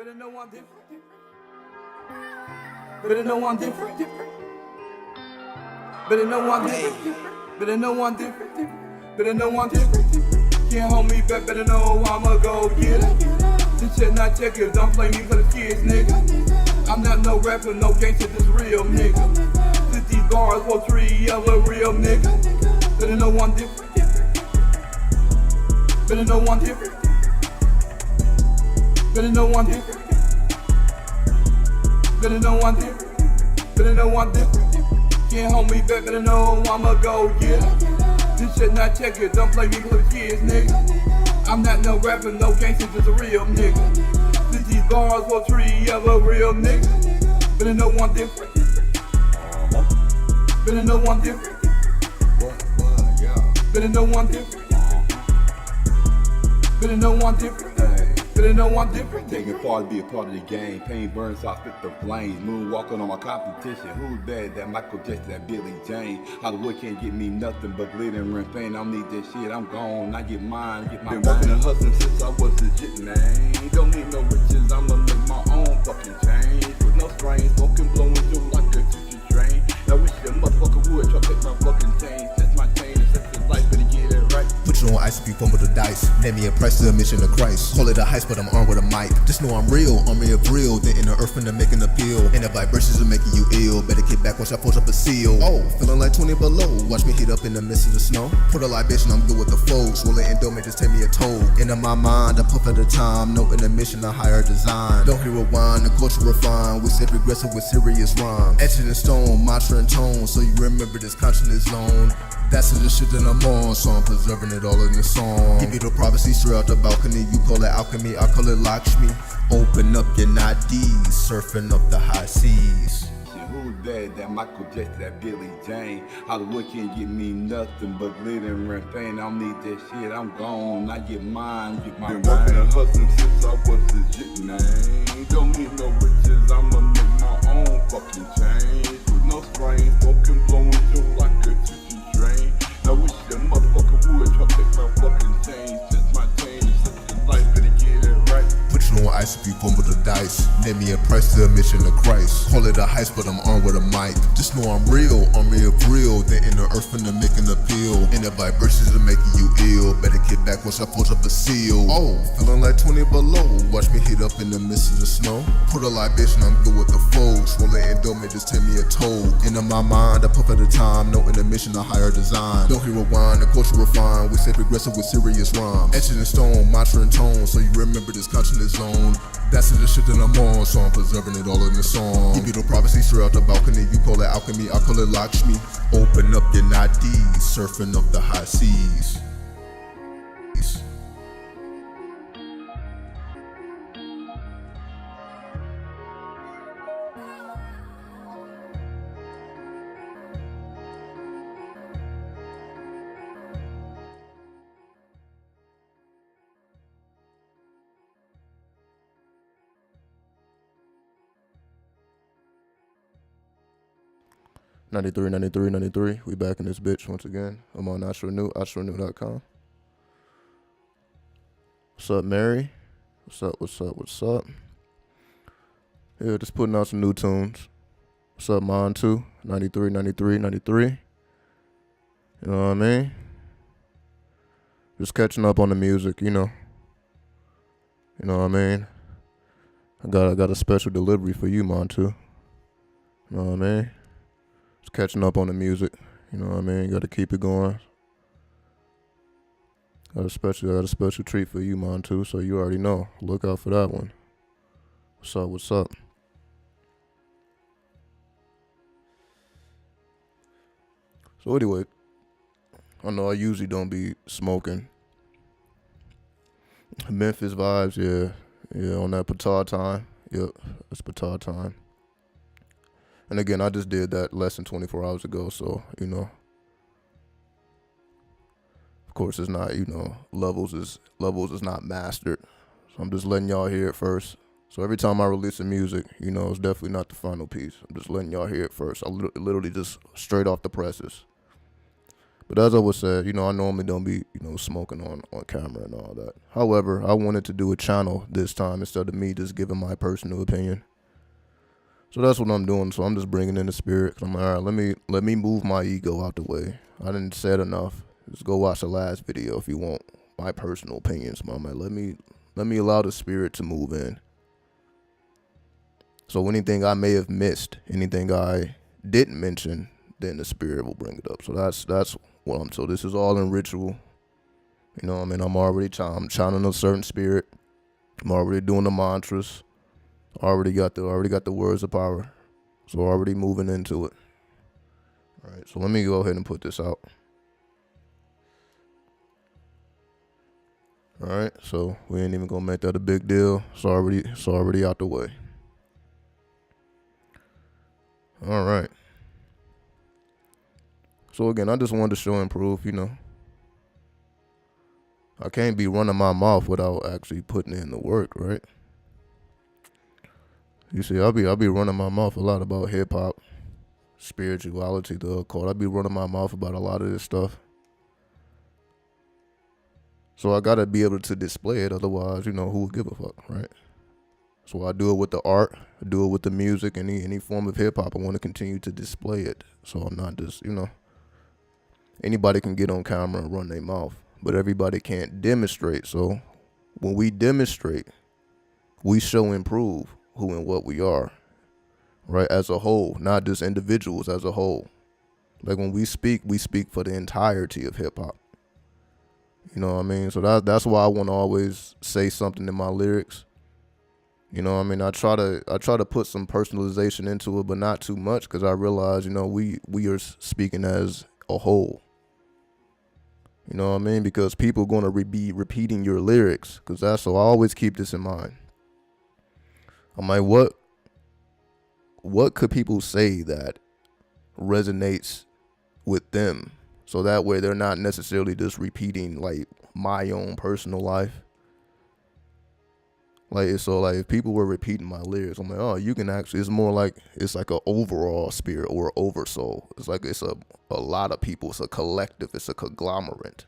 Better know I'm different. Better know I'm different. Better know I'm different. Better know I'm different. Better know I'm different. Can't hold me back. Better know I'ma go get it. This shit not check it. Don't play me for the kids, nigga. I'm not no rapper, no gangster, just real nigga. 50 bars for 3 of a real nigga. Better know I'm different. Better know I'm different. Better know I'm different. Better know I'm different. Better know I'm different. Can't hold me back. Better know I'ma go get it. This shit not check it. Don't play me for the kids, nigga. I'm not no rapper, no gangster, just a real nigga. 50 bars for 3 of a real nigga. Better know I'm different. Better know I'm different. Better know I'm different. Better know I'm different. Better know I'm different. Taking part to be a part of the game. Pain burns, so I spit the flames. Moonwalking on my competition. Who's bad? That Michael Jackson, that Billy Jane. Hollywood can't get me nothing but glitter and pain. I don't need that shit. I'm gone. I get mine. Get my. Been working and hustling since I was a shit, man. Don't need no riches. I'ma make my own fucking change. With no strain, smoking, blowing through like a teacher train. I wish that motherfucker would try to take my fucking chain. Set my chain and set the life, better get it right. Put you on ice if you fumble the dice. Name me a price to the mission of Christ. Call it a heist, but I'm armed with a mic. Just know I'm real, army of real. Then in the earth finna make an appeal. And the vibrations are making you ill. Better get back once I forge up a seal. Oh, feeling like 20 below. Watch me heat up in the midst of the snow. Put a libation, I'm good with the folks. Roll it in dough, just take me a toll. Into my mind, a puff at a time. No intermission, a higher design. Don't hear rewind, the culture refined. We stay progressive with serious rhymes. Etched in stone, mantra and tone. So you remember this consciousness zone. That's the shit that I'm on, so I'm preserving it all in the song. Give you the prophecy straight out the balcony. You call it alchemy, I call it Lakshmi. Open up your nadis, surfing up the high seas. Who's bad? That Michael Jackson, that Billy Jane. Hollywood can't get me nothing but glitter and pain. I don't need that shit. I'm gone. I get mine. Get my. Been working and hustling since I was a shit, man. Don't need no riches. I'ma make my own fucking change. With no strain, smoking, blowing through like a teacher train. I wish that motherfucker would try to take my fucking chain. Set my chain and set the life, better get it right. Put you on ice if you fumble the dice. Name me a price to the mission of Christ. Call it a heist, but I'm armed with a mic. Just know I'm real, army of real. Then in the earth finna make an appeal. And the vibrations are making you ill. Better get back once I forge up a seal. Oh, feeling like 20 below. Watch me heat up in the midst of the snow. Put a libation, I'm good with the folks. Roll it in dough, just take me a toll. Into my mind, a puff at a time. No intermission, a higher design. Don't hear rewind, the culture refined. We stay progressive with serious rhymes. Etched in stone, mantra and tone. So you remember this consciousness zone. That's the shit that I'm on, so I'm preserving it all in the song. Give you the prophecy straight out the balcony. You call it alchemy, I call it Lakshmi. Open up your nadis, surfing up the high seas. 93, 93, 93. We back in this bitch once again. I'm on AstroNew.com. What's up, Mary? What's up, what's up, what's up? Yeah, just putting out some new tunes. What's up, Mon, too? 93, 93, 93. You know what I mean? Just catching up on the music, you know. You know what I mean? I got a special delivery for you, Mon, too. You know what I mean? Just catching up on the music. You know what I mean? Got to keep it going. Got a special treat for you, Mon, too, so you already know. Look out for that one. What's up, what's up? So anyway, I know I usually don't be smoking. Memphis vibes, yeah, on that Petard time. Yep, it's Petard time. And again, I just did that less than 24 hours ago, so, you know. Of course, it's not, you know, levels is not mastered. So I'm just letting y'all hear it first. So every time I release some music, you know, it's definitely not the final piece. I'm just letting y'all hear it first. I literally just straight off the presses. But as I was said, you know, I normally don't be, you know, smoking on camera and all that. However, I wanted to do a channel this time instead of me just giving my personal opinion. So that's what I'm doing. So I'm just bringing in the spirit. I'm like, all right, let me move my ego out the way. I didn't said enough. Just go watch the last video if you want my personal opinions. But I'm like, let me allow the spirit to move in. So anything I may have missed, anything I didn't mention, then the spirit will bring it up. So that's what I'm. So this is all in ritual. You know what I mean? I'm channeling a certain spirit. I'm already doing the mantras. Already got the words of power. So already moving into it. All right, so let me go ahead and put this out. All right, so we ain't even gonna make that a big deal. It's already out the way. All right. So again, I just wanted to show and prove, you know. I can't be running my mouth without actually putting in the work, right? You see, I'll be running my mouth a lot about hip hop, spirituality, the occult. I'll be running my mouth about a lot of this stuff. So I gotta be able to display it, otherwise, you know, who would give a fuck, right? So I do it with the art, I do it with the music, any form of hip hop. I want to continue to display it. So I'm not just, you know, anybody can get on camera and run their mouth, but everybody can't demonstrate. So when we demonstrate, we show and prove who and what we are, right? As a whole, not just individuals, as a whole. Like when we speak for the entirety of hip hop. You know what I mean? So that's why I want to always say something in my lyrics. You know what I mean? I try to put some personalization into it, but not too much, because I realize, you know, we are speaking as a whole. You know what I mean? Because people are going to be repeating your lyrics, because that's, so I always keep this in mind. I'm like, what could people say that resonates with them? So that way they're not necessarily just repeating like my own personal life. Like, so like if people were repeating my lyrics, I'm like, oh, you can actually, it's more like, it's like an overall spirit or oversoul. It's like, it's a lot of people. It's a collective. It's a conglomerate.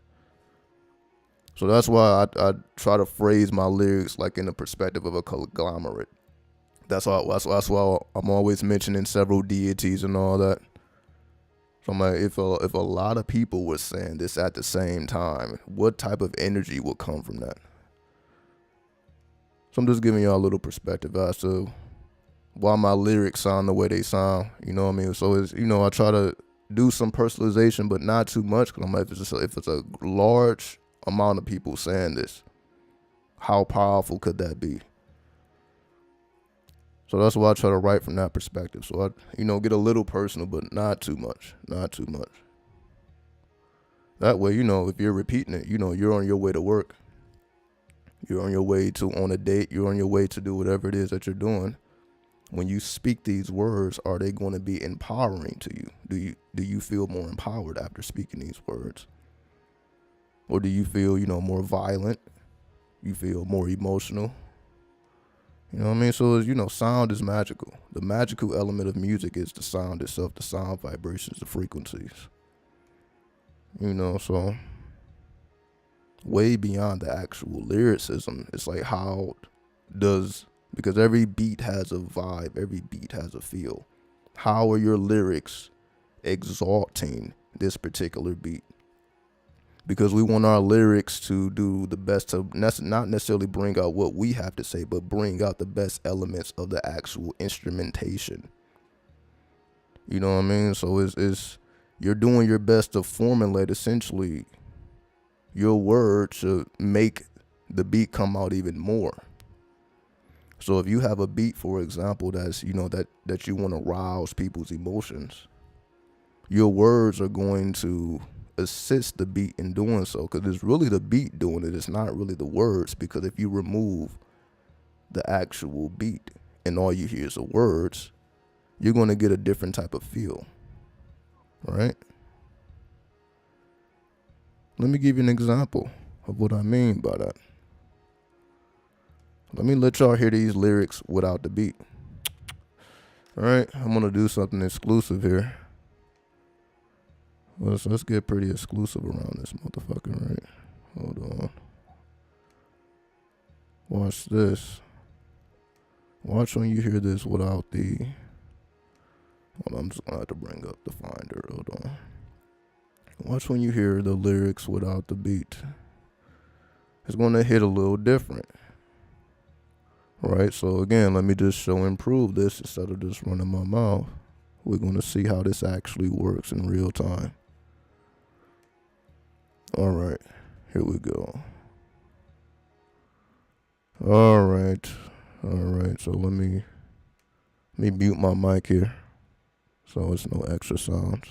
So that's why I try to phrase my lyrics like in the perspective of a conglomerate. That's why I'm always mentioning several deities and all that. So I'm like, if a lot of people were saying this at the same time, what type of energy would come from that? So I'm just giving y'all a little perspective as to why my lyrics sound the way they sound. You know what I mean? So it's, you know, I try to do some personalization, but not too much. Cause I'm like, if it's a large amount of people saying this, how powerful could that be? So that's why I try to write from that perspective. So I, you know, get a little personal, but not too much. Not too much. That way, you know, if you're repeating it, you know, you're on your way to work. You're on your way to on a date. You're on your way to do whatever it is that you're doing. When you speak these words, are they going to be empowering to you? Do you feel more empowered after speaking these words? Or do you feel, you know, more violent? You feel more emotional? You know what I mean? So, you know, sound is magical. The magical element of music is the sound itself, the sound vibrations, the frequencies. You know, so way beyond the actual lyricism, it's like because every beat has a vibe, every beat has a feel. How are your lyrics exalting this particular beat? Because we want our lyrics to do the best to not necessarily bring out what we have to say, but bring out the best elements of the actual instrumentation. You know what I mean? So it's you're doing your best to formulate essentially your words to make the beat come out even more. So if you have a beat, for example, that's, you know, that you want to rouse people's emotions, your words are going to assist the beat in doing so, because it's really the beat doing it. It's not really the words, because if you remove the actual beat and all you hear is the words, you're going to get a different type of feel, right? Let me give you an example of what I mean by that. Let me let y'all hear these lyrics without the beat. All right, I'm going to do something exclusive here. Let's get pretty exclusive around this motherfucker, right? Hold on. Watch this. Watch when you hear this without the... Well, I'm just gonna have to bring up the Finder. Hold on. Watch when you hear the lyrics without the beat. It's gonna hit a little different. Right, so again, let me just show and prove this instead of just running my mouth. We're gonna see how this actually works in real time. All right, here we go. All right, so let me mute my mic here so it's no extra sounds.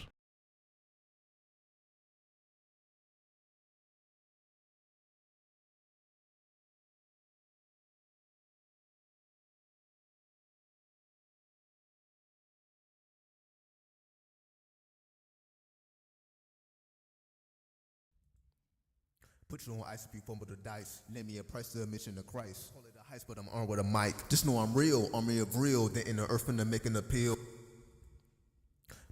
Put you on ice if you fumble the dice. Let me impress the mission of Christ. Call it a heist, but I'm armed with a mic. Just know I'm real, army of real. Then in the earth finna make an appeal.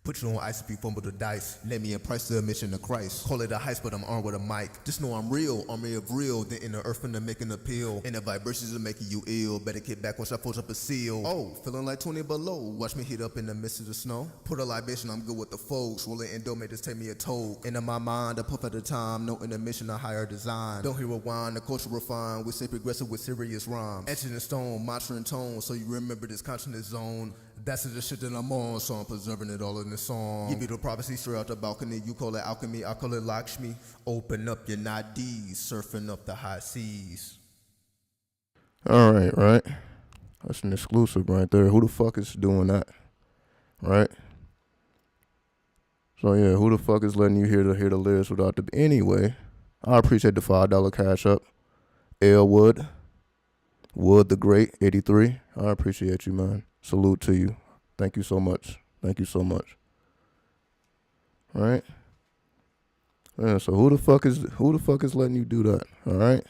Put you on ice if you fumble the dice. Let me impress the mission of Christ. Call it a heist, but I'm armed with a mic. Just know I'm real, army of real. Then in the earth finna make an appeal. And the vibrations are making you ill. Better get back once I forge up a seal. Oh, feeling like 20 below. Watch me heat up in the midst of the snow. Put a libation, I'm good with the folks. Rolling endo, may just take me a toll. And in my mind, a puff at a time. No intermission, a higher design. Don't hear a whine, the culture refined. We stay progressive with serious rhymes. Etching in stone, mantra and tone. So you remember this consciousness zone. That's the shit that I'm on, so I'm preserving it all in the song. Give you the prophecy straight out the balcony. You call it alchemy, I call it Lakshmi. Open up your nadis, surfing up the high seas. All right. That's an exclusive right there. Who the fuck is doing that? Right? So yeah, who the fuck is letting you hear the lyrics without the... Anyway, I appreciate the $5 cash up. Elwood. Wood the Great, 83. I appreciate you, man. Salute to you. Thank you so much. Thank you so much. All right? Yeah, so who the fuck is letting you do that? All right?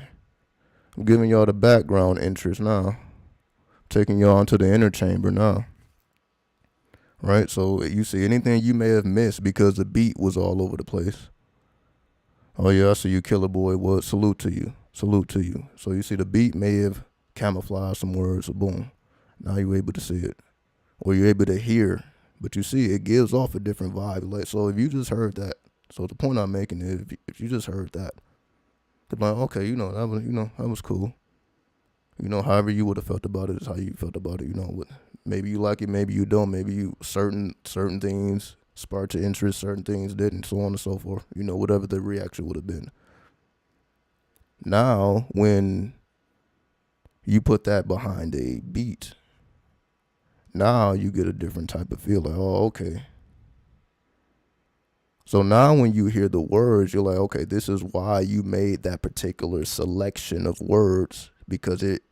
I'm giving y'all the background interest now. Taking y'all into the inner chamber now. Right? So you see anything you may have missed because the beat was all over the place. Oh yeah, I see you, Killer Boy. What? Salute to you. Salute to you. So you see the beat may have camouflaged some words, so boom. Now you're able to see it. Or you're able to hear. But you see, it gives off a different vibe. Like, so if you just heard that, so the point I'm making is if you just heard that, they're like, okay, that was cool. However you would have felt about it is how you felt about it. Maybe you like it, maybe you don't. Maybe you certain things sparked your interest, certain things didn't, so on and so forth. Whatever the reaction would have been. Now, when you put that behind a beat, now you get a different type of feel. Like, oh, okay. So now when you hear the words, you're like, okay, this is why you made that particular selection of words, because it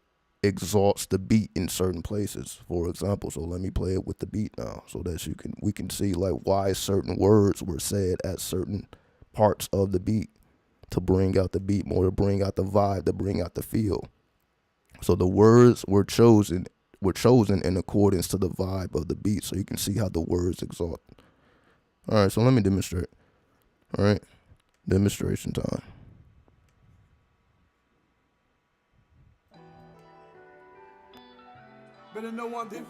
exalts the beat in certain places, for example. So let me play it with the beat now so that we can see like why certain words were said at certain parts of the beat to bring out the beat more, to bring out the vibe, to bring out the feel. So the words were chosen in accordance to the vibe of the beat, so you can see how the words exalt. All right, so let me demonstrate. All right, demonstration time. Better know I'm different.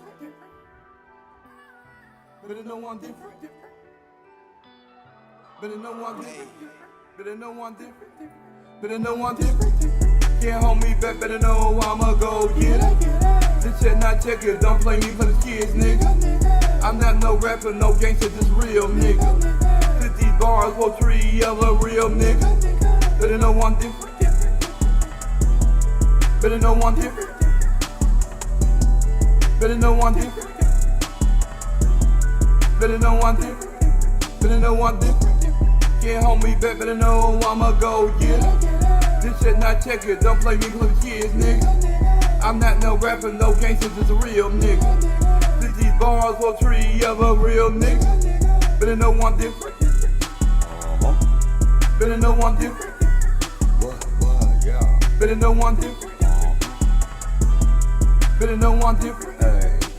Better know I'm different. Better know I'm different. Better know I'm different. Better know I'm different. Can't hold me back, better know I'ma go get it. This shit not checkers, don't play me for the kids, nigga. I'm not no rapper, no gangster, just real nigga. 50 bars for 3 of a real nigga. Better know I'm different. Better know I'm different. Better know I'm different. Better know I'm different. Better know I'm different. Can't hold me back, better know I'ma go get it. This shit not checkers, don't play me for the kids, nigga. I'm not no rapper, no gangster, just a real nigga. 50 bars for 3 of a real nigga. Better know I'm different. Better know I'm different. Better know I'm different. Better know I'm different.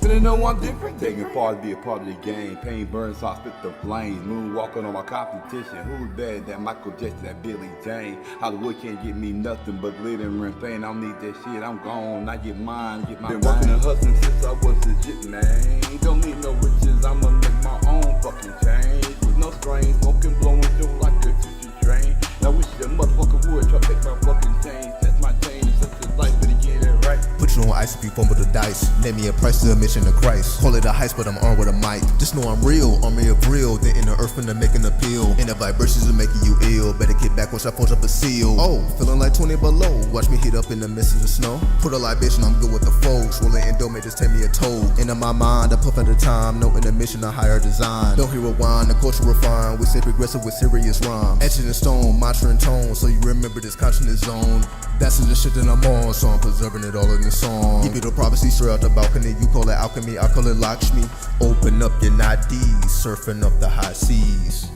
Better know I'm different. Taking part to be a part of the game. Pain burns, so I spit the flames. Moonwalking on my competition. Who's better than Michael Jackson, that Billy Jane? Hollywood can't get me nothing but glitter and fame. I don't need that shit. I'm gone. I get mine, get my. Been working and hustling since I was legit, man. Don't need no riches. I'ma make my own fucking change. With no strain, smoking, blowing through like a choo-choo train. I wish that motherfucker would try to take my fucking chain. That's my chain. It's such a life, but to get it right. Put you on ice if you fumble the dice. Name me a price to admission to Christ. Call it a heist, but I'm armed with a mic. Just know I'm real, army of real. Then in the earth finna make an appeal. And the vibrations are making you ill. Better get back once I forge up a seal. Oh, feeling like 20 below. Watch me heat up in the midst of the snow. Put a libation, I'm good with the folks. Rolling in dough, may just take me a toll. And in my mind, I puff at a time. No intermission, a higher design. Don't hear rewind, the culture refined. We say progressive with serious rhymes. Etching in stone, mantra and tone. So you remember this consciousness zone. That's the shit that I'm on, so I'm preserving it all in the song. Give you the prophecy straight out the balcony. You call it alchemy, I call it Lakshmi. Open up your nadis, surfing up the high seas.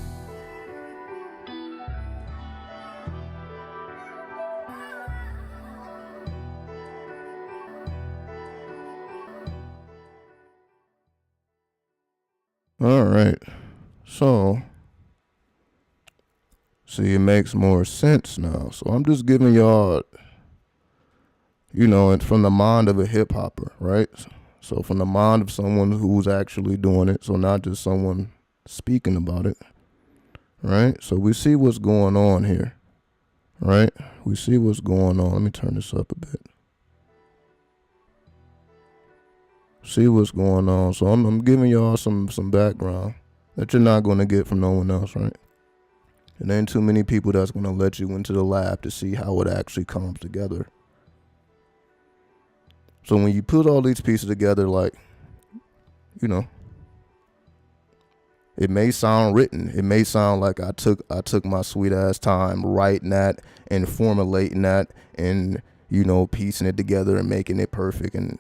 All right. So, see, it makes more sense now. So I'm just giving y'all, you know, and from the mind of a hip hopper, right? So from the mind of someone who's actually doing it. So not just someone speaking about it, right? So we see what's going on here, right? We see what's going on. Let me turn this up a bit. See what's going on. So I'm giving y'all some background that you're not going to get from no one else, right? It ain't too many people that's going to let you into the lab to see how it actually comes together. So when you put all these pieces together, like, you know, it may sound written. It may sound like I took my sweet ass time writing that and formulating that and, you know, piecing it together and making it perfect. And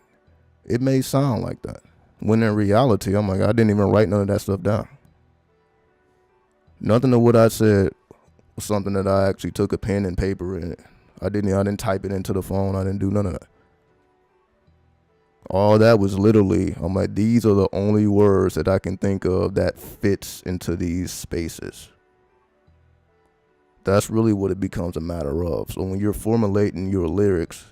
it may sound like that. When in reality, I'm like, I didn't even write none of that stuff down. Nothing of what I said was something that I actually took a pen and paper in it. I didn't type it into the phone. I didn't do none of that. All that was literally, I'm like, these are the only words that I can think of that fits into these spaces. That's really what it becomes a matter of. So when you're formulating your lyrics,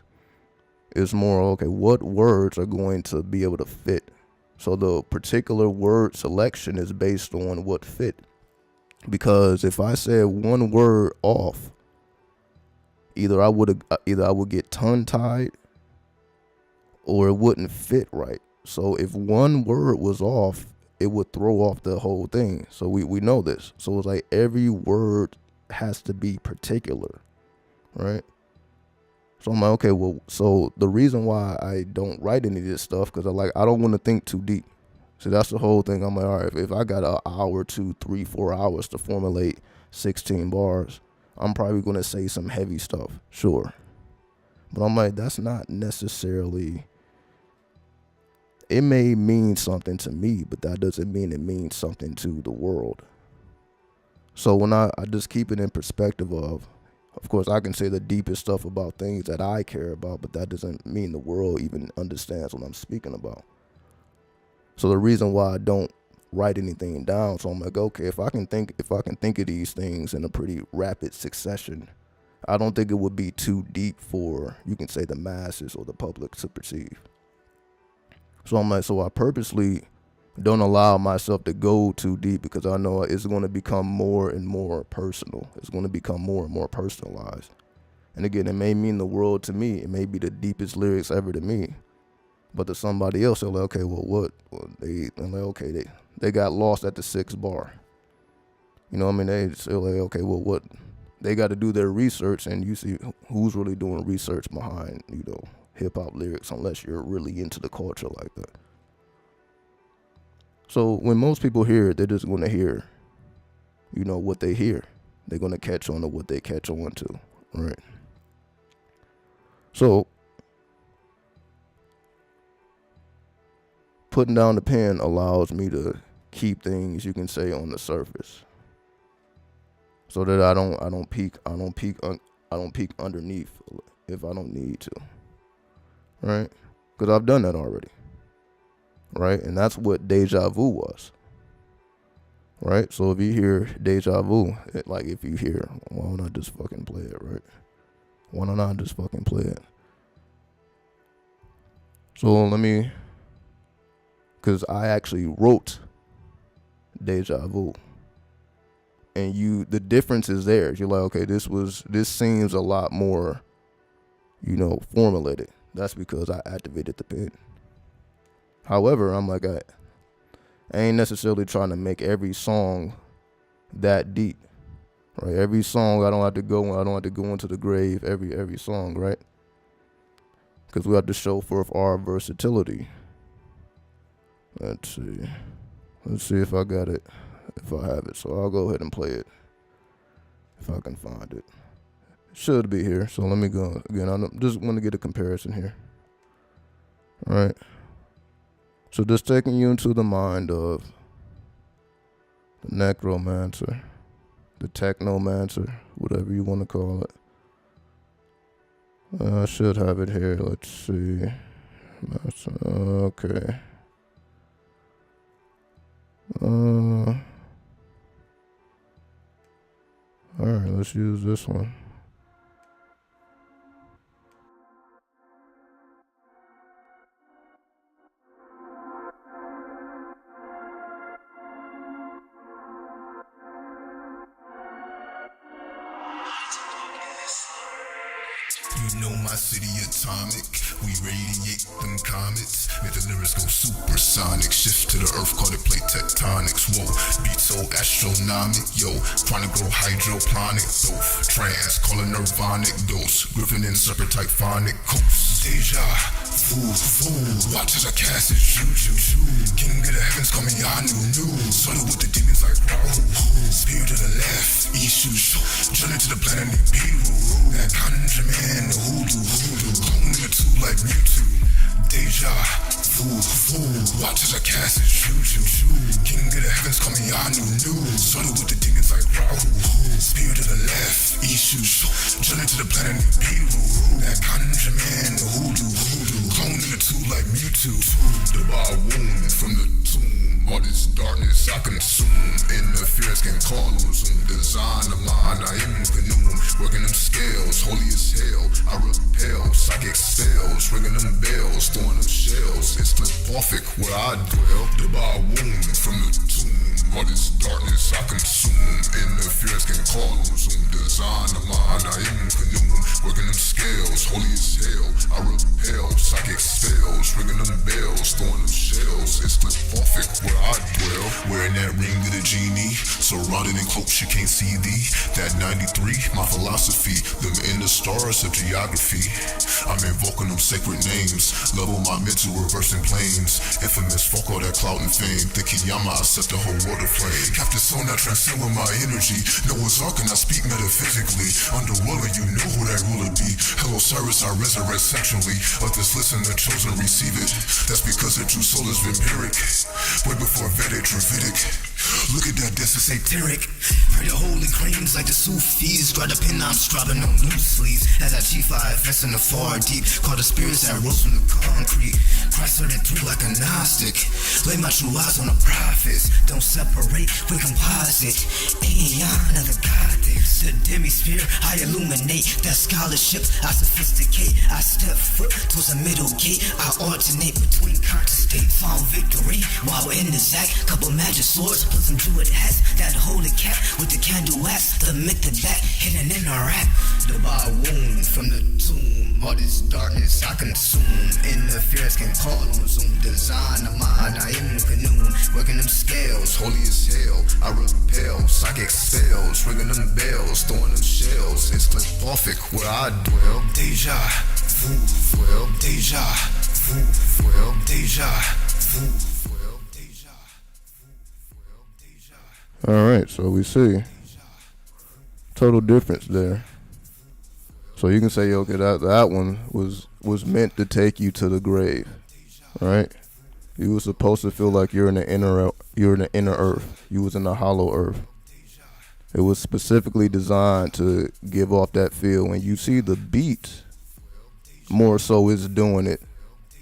it's more, okay, what words are going to be able to fit? So the particular word selection is based on what fit. Because if I said one word off, either I would get tongue-tied or it wouldn't fit right. So if one word was off, it would throw off the whole thing. So we know this. So it's like every word has to be particular, right? So I'm like, okay, well, so the reason why I don't write any of this stuff, because I don't want to think too deep. So that's the whole thing. I'm like, all right, if I got an hour, 2, 3, 4 hours to formulate 16 bars, I'm probably going to say some heavy stuff, sure. But I'm like, that's not necessarily, it may mean something to me, but that doesn't mean it means something to the world. So when I just keep it in perspective of course, I can say the deepest stuff about things that I care about, but that doesn't mean the world even understands what I'm speaking about. So the reason why I don't write anything down, so I'm like, okay, if I can think of these things in a pretty rapid succession, I don't think it would be too deep for, you can say, the masses or the public to perceive. So I'm like, so I purposely don't allow myself to go too deep because I know it's going to become more and more personal. It's going to become more and more personalized. And again, it may mean the world to me. It may be the deepest lyrics ever to me. But to somebody else, they're like, okay, well, what? Well, they're like, okay, they got lost at the 6th bar. You know what I mean? They're like, okay, well, what? They got to do their research, and you see who's really doing research behind, you know, hip-hop lyrics, unless you're really into the culture like that. So when most people hear it, they're just going to hear, you know, what they hear. They're going to catch on to what they catch on to, right? So putting down the pen allows me to keep things, you can say, on the surface, so that I don't peek underneath if I don't need to, right? Because I've done that already. right? And that's what Deja Vu was, right? So if you hear Deja Vu, like if you hear, why don't I just fucking play it, right? Why don't I just fucking play it? So because I actually wrote Deja Vu. And the difference is there. You're like, okay, this seems a lot more, formulated. That's because I activated the pen. However, I'm like, I ain't necessarily trying to make every song that deep, right? Every song I don't have to go into the grave every song, right? Because we have to show forth our versatility. Let's see if I got it. If I have it, so I'll go ahead and play it if I can find it. It should be here, so let me go again. I just want to get a comparison here. All right. So just taking you into the mind of the necromancer, the technomancer, whatever you want to call it. I should have it here. Let's see. Okay. Alright, let's use this one. You know my city atomic, we radiate them comets. Make the lyrics go supersonic, shift to the earth, call it plate tectonics. Whoa, beat so astronomic, yo, trying to grow hydroponic, both trans, call it nirvanic dose, griffin and serpent type phonic coast. Deja vu, watch as I cast it, juju. King of the heavens, call me Anu, started with the demons like Rahu. Spirit of the left, Ishu, journey to the planet Nibiru. That conjure man, hoodoo, clone the two like Mewtwo. Deja vu, watch as I cast it, juju. King of the heavens, call me Anu, started with the demons like Rahu. Spirit of the left, Ishu, journey to the planet Nibiru. That conjure man, hoodoo, clone the two like Mewtwo. The bar wound from the tomb, all this darkness I consume. Interference can cause design of mine, I am canoe. Working them scales, holy as hell. I repel, psychic spells, ringing them bells, throwing them shells. It's lethargic where I dwell. The bar wound from the tomb, all this darkness I consume. Interference can cause design of mine, I am canoe. Working them scales, holy as hell. I repel, psychic spells, ringing them bells, throwing them shells. It's lethargic where I dwell. Wearing that ring of the genie, surrounded in cloaks you can't see thee. That 93, my philosophy, them in the stars of geography. I'm invoking them sacred names, level my mental reversing planes. Infamous, fuck all that clout and fame. The Kiyama, I set the whole world aflame. Captain Soul, I transcend with my energy. Noah's Ark and I speak metaphysically. Underwater, you know who that ruler be. Hello Cyrus, I resurrect sexually. Others listen, the chosen receive it. That's because the true soul is vampiric. Way before Vedic, Dravidic. Look at that, this is satiric. Pray the holy creams like the Sufis. Draw the pin, I'm strapping on loose sleeves. As I G5, vest in the far deep. Call the spirits that rose from the concrete. Christ heard it through like a Gnostic. Lay my true eyes on the prophets. Don't separate, we composite. Aeon of the Gothics. The demi-sphere, I illuminate. That scholarship, I sophisticate. I step foot towards the middle gate. I alternate between conscious state. Found victory while in the Zack. Couple magic swords. Put some druid hats, that holy cap with the candle axe, the myth of that hidden in our rap. The bar wound from the tomb, all this darkness I consume. Interference can call on Zoom. Design of mine, I am canoe. Working them scales, holy as hell. I repel, psychic spells, ringing them bells, throwing them shells. It's lethargic where I dwell. Deja vu, well, deja vu, well, deja vu. Alright, so we see total difference there. So you can say, okay, that one was meant to take you to the grave, right? You were supposed to feel like you're in the inner earth. You was in the hollow earth. It was specifically designed to give off that feel. When you see the beat, more so is doing it.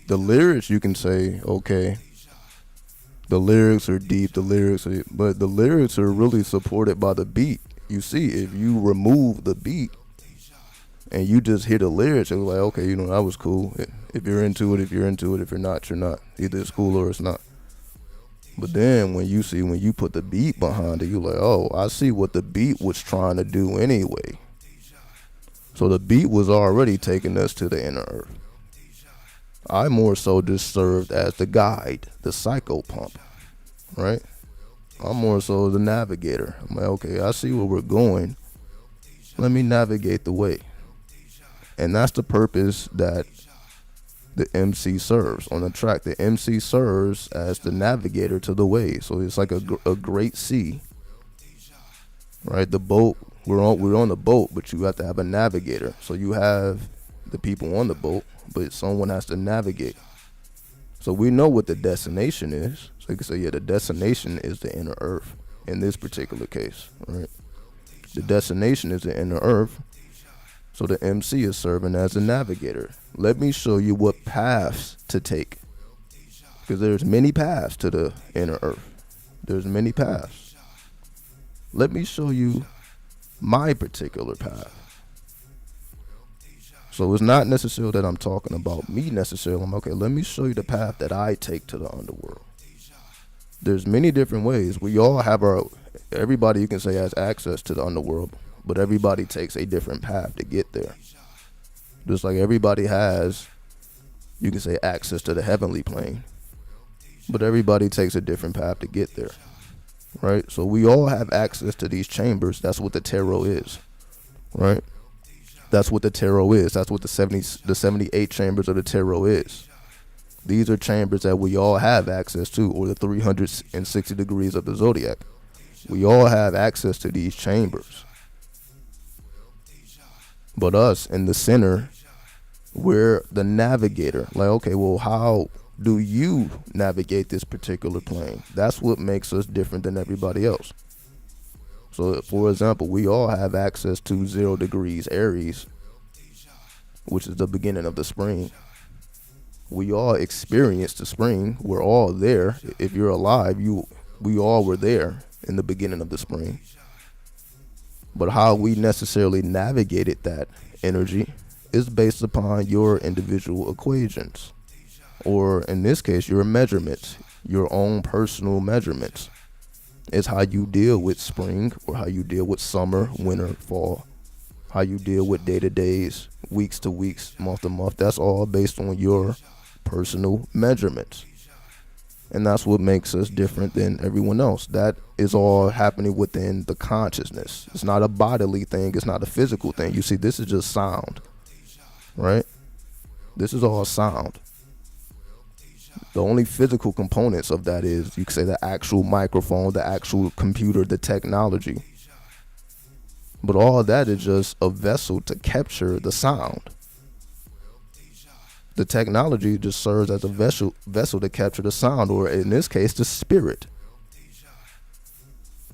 The lyrics, you can say, okay, The lyrics are deep. But the lyrics are really supported by the beat. You see, if you remove the beat and you just hear the lyrics, you're like, okay, you know, that was cool. If you're into it, if you're into it. If you're not, you're not. Either it's cool or it's not. But then when you put the beat behind it, you're like, oh, I see what the beat was trying to do anyway. So the beat was already taking us to the inner earth. I more so just served as the guide, the psycho pump, right? I'm more so the navigator. I'm like, okay, I see where we're going. Let me navigate the way. And that's the purpose that the MC serves on the track. The MC serves as the navigator to the way. So it's like a great sea, right? The boat, we're on the boat, but you have to have a navigator. So you have the people on the boat, but someone has to navigate. So we know what the destination is. So you can say, yeah, the destination is the inner earth in this particular case, right? The destination is the inner earth. So the MC is serving as a navigator. Let me show you what paths to take. Because there's many paths to the inner earth. There's many paths. Let me show you my particular path. So it's not necessarily that I'm talking about me necessarily. I'm okay, let me show you the path that I take to the underworld. There's many different ways. We all have everybody, you can say, has access to the underworld, but everybody takes a different path to get there. Just like everybody has, you can say, access to the heavenly plane, but everybody takes a different path to get there, right? So we all have access to these chambers. That's what the tarot is, right? That's what the tarot is. That's what the 78 chambers of the tarot is. These are chambers that we all have access to, or the 360 degrees of the zodiac. We all have access to these chambers. But us in the center, we're the navigator. Like, okay, well, how do you navigate this particular plane? That's what makes us different than everybody else. So, for example, we all have access to 0 degrees Aries, which is the beginning of the spring. We all experience the spring. We're all there. If you're alive, we all were there in the beginning of the spring. But how we necessarily navigated that energy is based upon your individual equations, or in this case, your measurements, your own personal measurements. It's how you deal with spring, or how you deal with summer, winter, fall, how you deal with day to days, weeks to weeks, month to month. That's all based on your personal measurements. And that's what makes us different than everyone else. That is all happening within the consciousness. It's not a bodily thing. It's not a physical thing. You see, this is just sound, right? This is all sound. The only physical components of that is, you could say, the actual microphone, the actual computer, the technology. But all of that is just a vessel to capture the sound. The technology just serves as a vessel to capture the sound, or in this case, the spirit.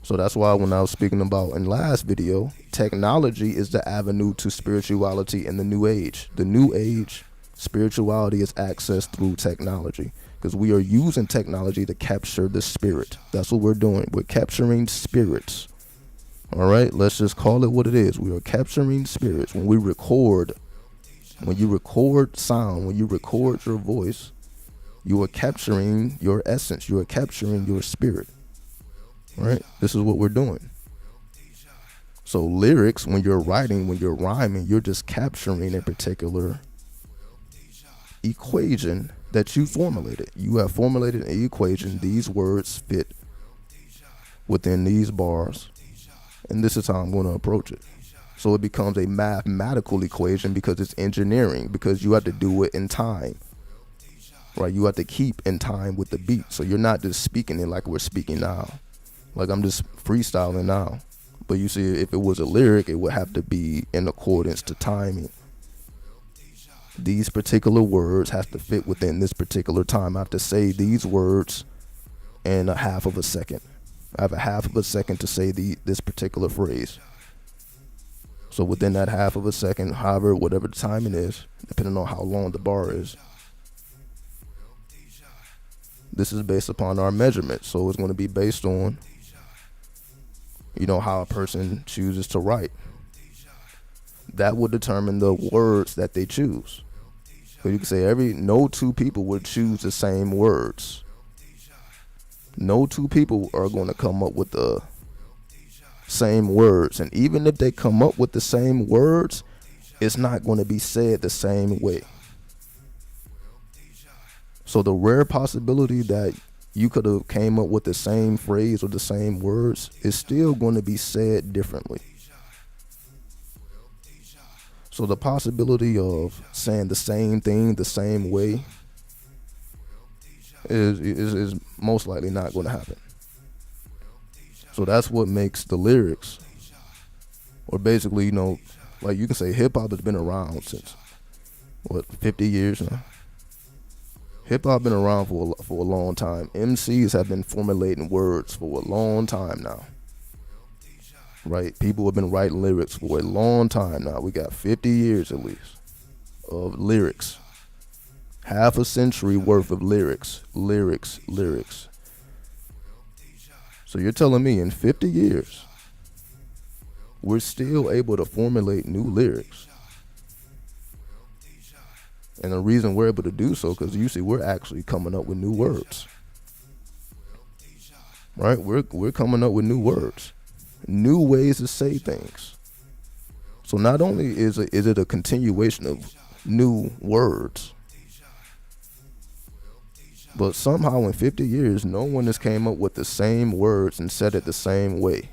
So that's why when I was speaking about in last video, technology is the avenue to spirituality in the new age. The new age, spirituality is accessed through technology, because we are using technology to capture the spirit. That's what we're doing. We're capturing spirits. All right, let's just call it what it is. We are capturing spirits. When we record, when you record sound, when you record your voice, you are capturing your essence. You are capturing your spirit. Right? This is what we're doing. So lyrics, when you're writing, when you're rhyming, you're just capturing a particular equation that you formulated. You have formulated an equation. These words fit within these bars. And this is how I'm going to approach it. So it becomes a mathematical equation, because it's engineering, because you have to do it in time, right? You have to keep in time with the beat. So you're not just speaking it like we're speaking now. Like I'm just freestyling now. But you see, if it was a lyric, it would have to be in accordance to timing. These particular words have to fit within this particular time. I have to say these words in a half of a second. I have a half of a second to say this particular phrase. So within that half of a second, however, whatever the timing is, depending on how long the bar is, This is based upon our measurement. So it's going to be based on, how a person chooses to write. That would determine the words that they choose. So you can say no two people would choose the same words. No two people are going to come up with the same words. And even if they come up with the same words, it's not going to be said the same way. So the rare possibility that you could have came up with the same phrase or the same words is still going to be said differently. So the possibility of saying the same thing the same way is most likely not going to happen. So that's what makes the lyrics, or basically, like you can say hip hop has been around since 50 years now. Hip hop been around for a long time. MCs have been formulating words for a long time now. Right? People have been writing lyrics for a long time now. We got 50 years at least of lyrics. Half a century worth of lyrics. So you're telling me in 50 years, we're still able to formulate new lyrics. And the reason we're able to do so, because you see, we're actually coming up with new words. Right? We're coming up with new words. New ways to say things. So not only is it a continuation of new words, but somehow in 50 years, no one has came up with the same words and said it the same way.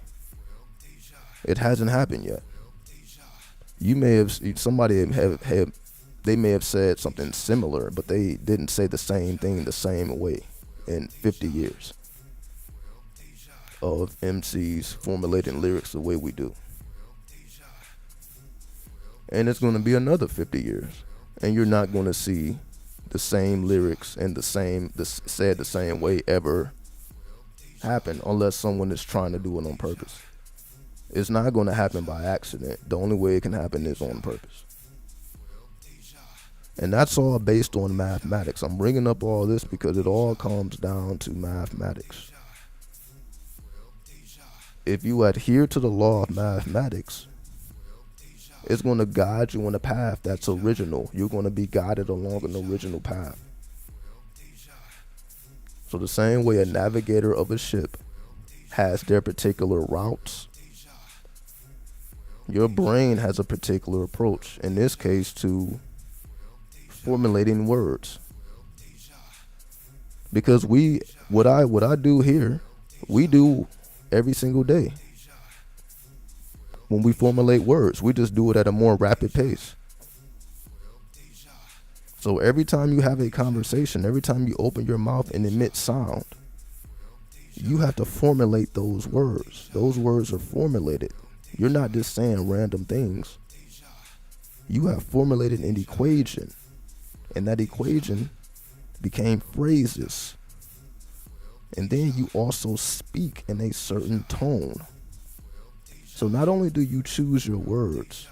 It hasn't happened yet. They may have said something similar, but they didn't say the same thing the same way in 50 years of MCs formulating lyrics the way we do. And it's going to be another 50 years, and you're not going to see the same lyrics and said the same way ever happen unless someone is trying to do it on purpose. It's not going to happen by accident. The only way it can happen is on purpose. And that's all based on mathematics. I'm bringing up all this because it all comes down to mathematics. If you adhere to the law of mathematics, it's going to guide you on a path that's original. You're going to be guided along an original path. So the same way a navigator of a ship has their particular routes, your brain has a particular approach, in this case to formulating words. Because what I do here, we do every single day. When we formulate words, we just do it at a more rapid pace. So every time you have a conversation, every time you open your mouth and emit sound, you have to formulate those words. Those words are formulated. You're not just saying random things. You have formulated an equation, and that equation became phrases. And then you also speak in a certain tone. So not only do you choose your words,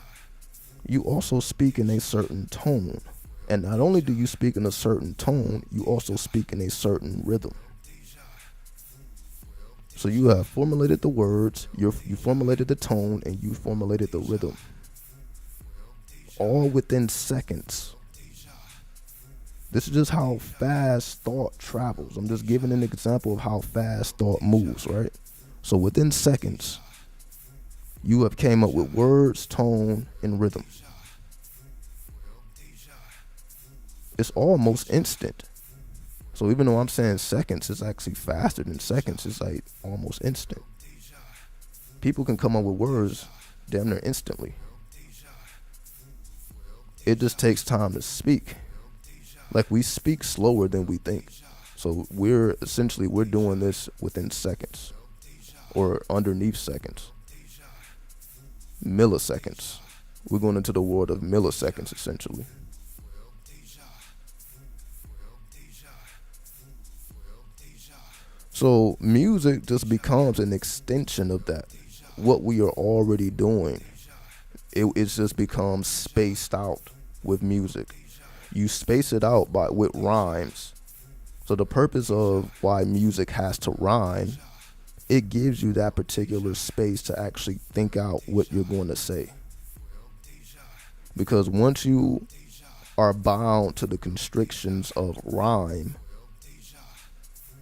you also speak in a certain tone. And not only do you speak in a certain tone, you also speak in a certain rhythm. So you have formulated the words, you formulated the tone, and you formulated the rhythm. All within seconds. This is just how fast thought travels. I'm just giving an example of how fast thought moves, right? So within seconds, you have came up with words, tone, and rhythm. It's almost instant. So even though I'm saying seconds, it's actually faster than seconds. It's like almost instant. People can come up with words damn near instantly. It just takes time to speak. Like we speak slower than we think. So we're doing this within seconds or underneath seconds. Milliseconds. We're going into the world of milliseconds essentially. So music just becomes an extension of that. What we are already doing. It just becomes spaced out with music. You space it out with rhymes. So the purpose of why music has to rhyme, it gives you that particular space to actually think out what you're going to say. Because once you are bound to the constrictions of rhyme,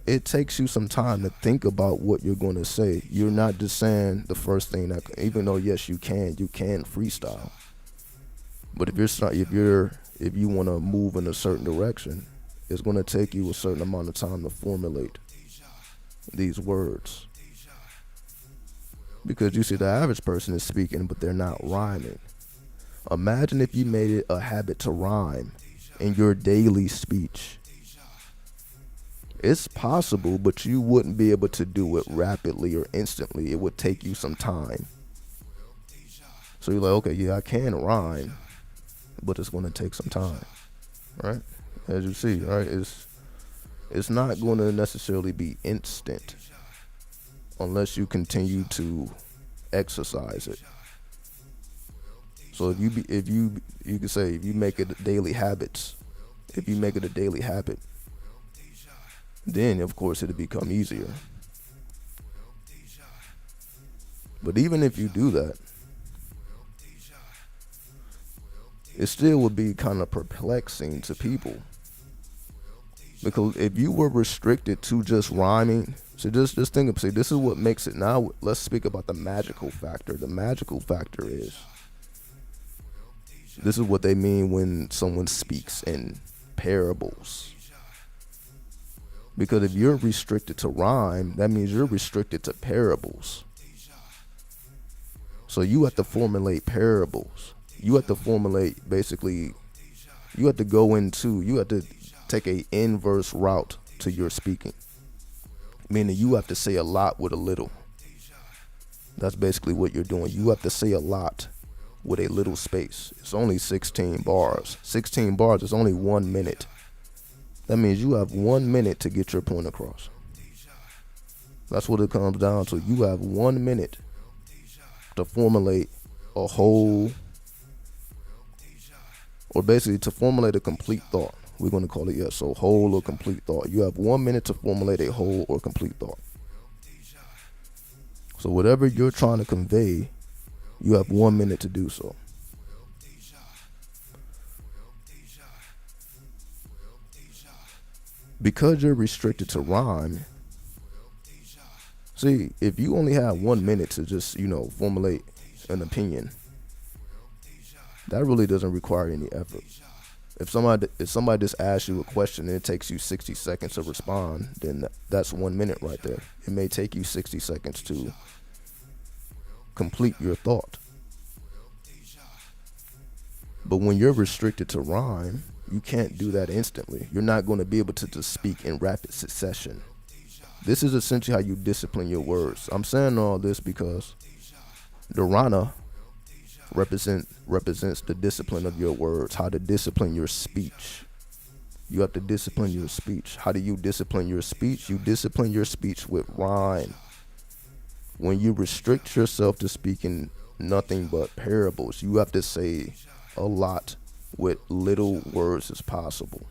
it takes you some time to think about what you're going to say. You're not just saying the first thing that, even though yes, you can freestyle. But if you want to move in a certain direction, it's going to take you a certain amount of time to formulate these words. Because you see, the average person is speaking, but they're not rhyming. Imagine if you made it a habit to rhyme in your daily speech. It's possible, but you wouldn't be able to do it rapidly or instantly. It would take you some time. So you're like, okay, yeah, I can rhyme, but it's going to take some time, right? As you see, right? It's not going to necessarily be instant unless you continue to exercise it. So if you could say, if you make it a daily habit, then of course it'll become easier. But even if you do that, it still would be kind of perplexing to people. Because if you were restricted to just rhyming, so just think of, see, this is what makes it. Now let's speak about the magical factor. The magical factor is, this is what they mean when someone speaks in parables. Because if you're restricted to rhyme, that means you're restricted to parables. So you have to formulate parables. You have to formulate, basically, you have to take a inverse route to your speaking. Meaning you have to say a lot with a little. That's basically what you're doing. You have to say a lot with a little space. It's only 16 bars. 16 bars is only 1 minute. That means you have 1 minute to get your point across. That's what it comes down to. You have 1 minute to formulate a whole, or basically to formulate a complete thought. We're going to call it, so whole or complete thought. You have 1 minute to formulate a whole or complete thought. So whatever you're trying to convey, you have 1 minute to do so. Because you're restricted to rhyme, see, if you only have 1 minute to just, formulate an opinion, that really doesn't require any effort. If somebody just asks you a question and it takes you 60 seconds to respond, then that's 1 minute right there. It may take you 60 seconds to complete your thought. But when you're restricted to rhyme, you can't do that instantly. You're not going to be able to just speak in rapid succession. This is essentially how you discipline your words. I'm saying all this because Dharana represents the discipline of your words, how to discipline your speech. You have to discipline your speech. How do you discipline your speech? You discipline your speech with rhyme. When you restrict yourself to speaking nothing but parables, you have to say a lot with little words as possible.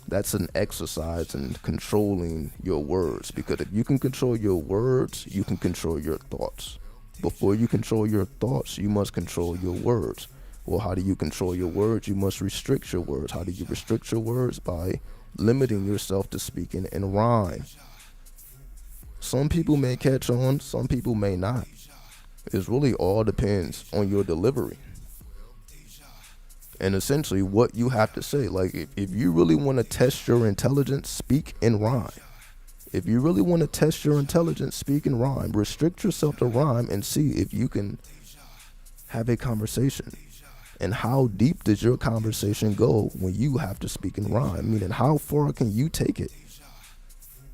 That's an exercise in controlling your words, because if you can control your words, you can control your thoughts. Before you control your thoughts, you must control your words. Well, how do you control your words? You must restrict your words. How do you restrict your words? By limiting yourself to speaking in rhyme. Some people may catch on, some people may not. It really all depends on your delivery. And essentially what you have to say. Like, if you really want to test your intelligence, speak in rhyme. If you really want to test your intelligence, speak in rhyme. Restrict yourself to rhyme and see if you can have a conversation. And how deep does your conversation go when you have to speak in rhyme? Meaning, how far can you take it?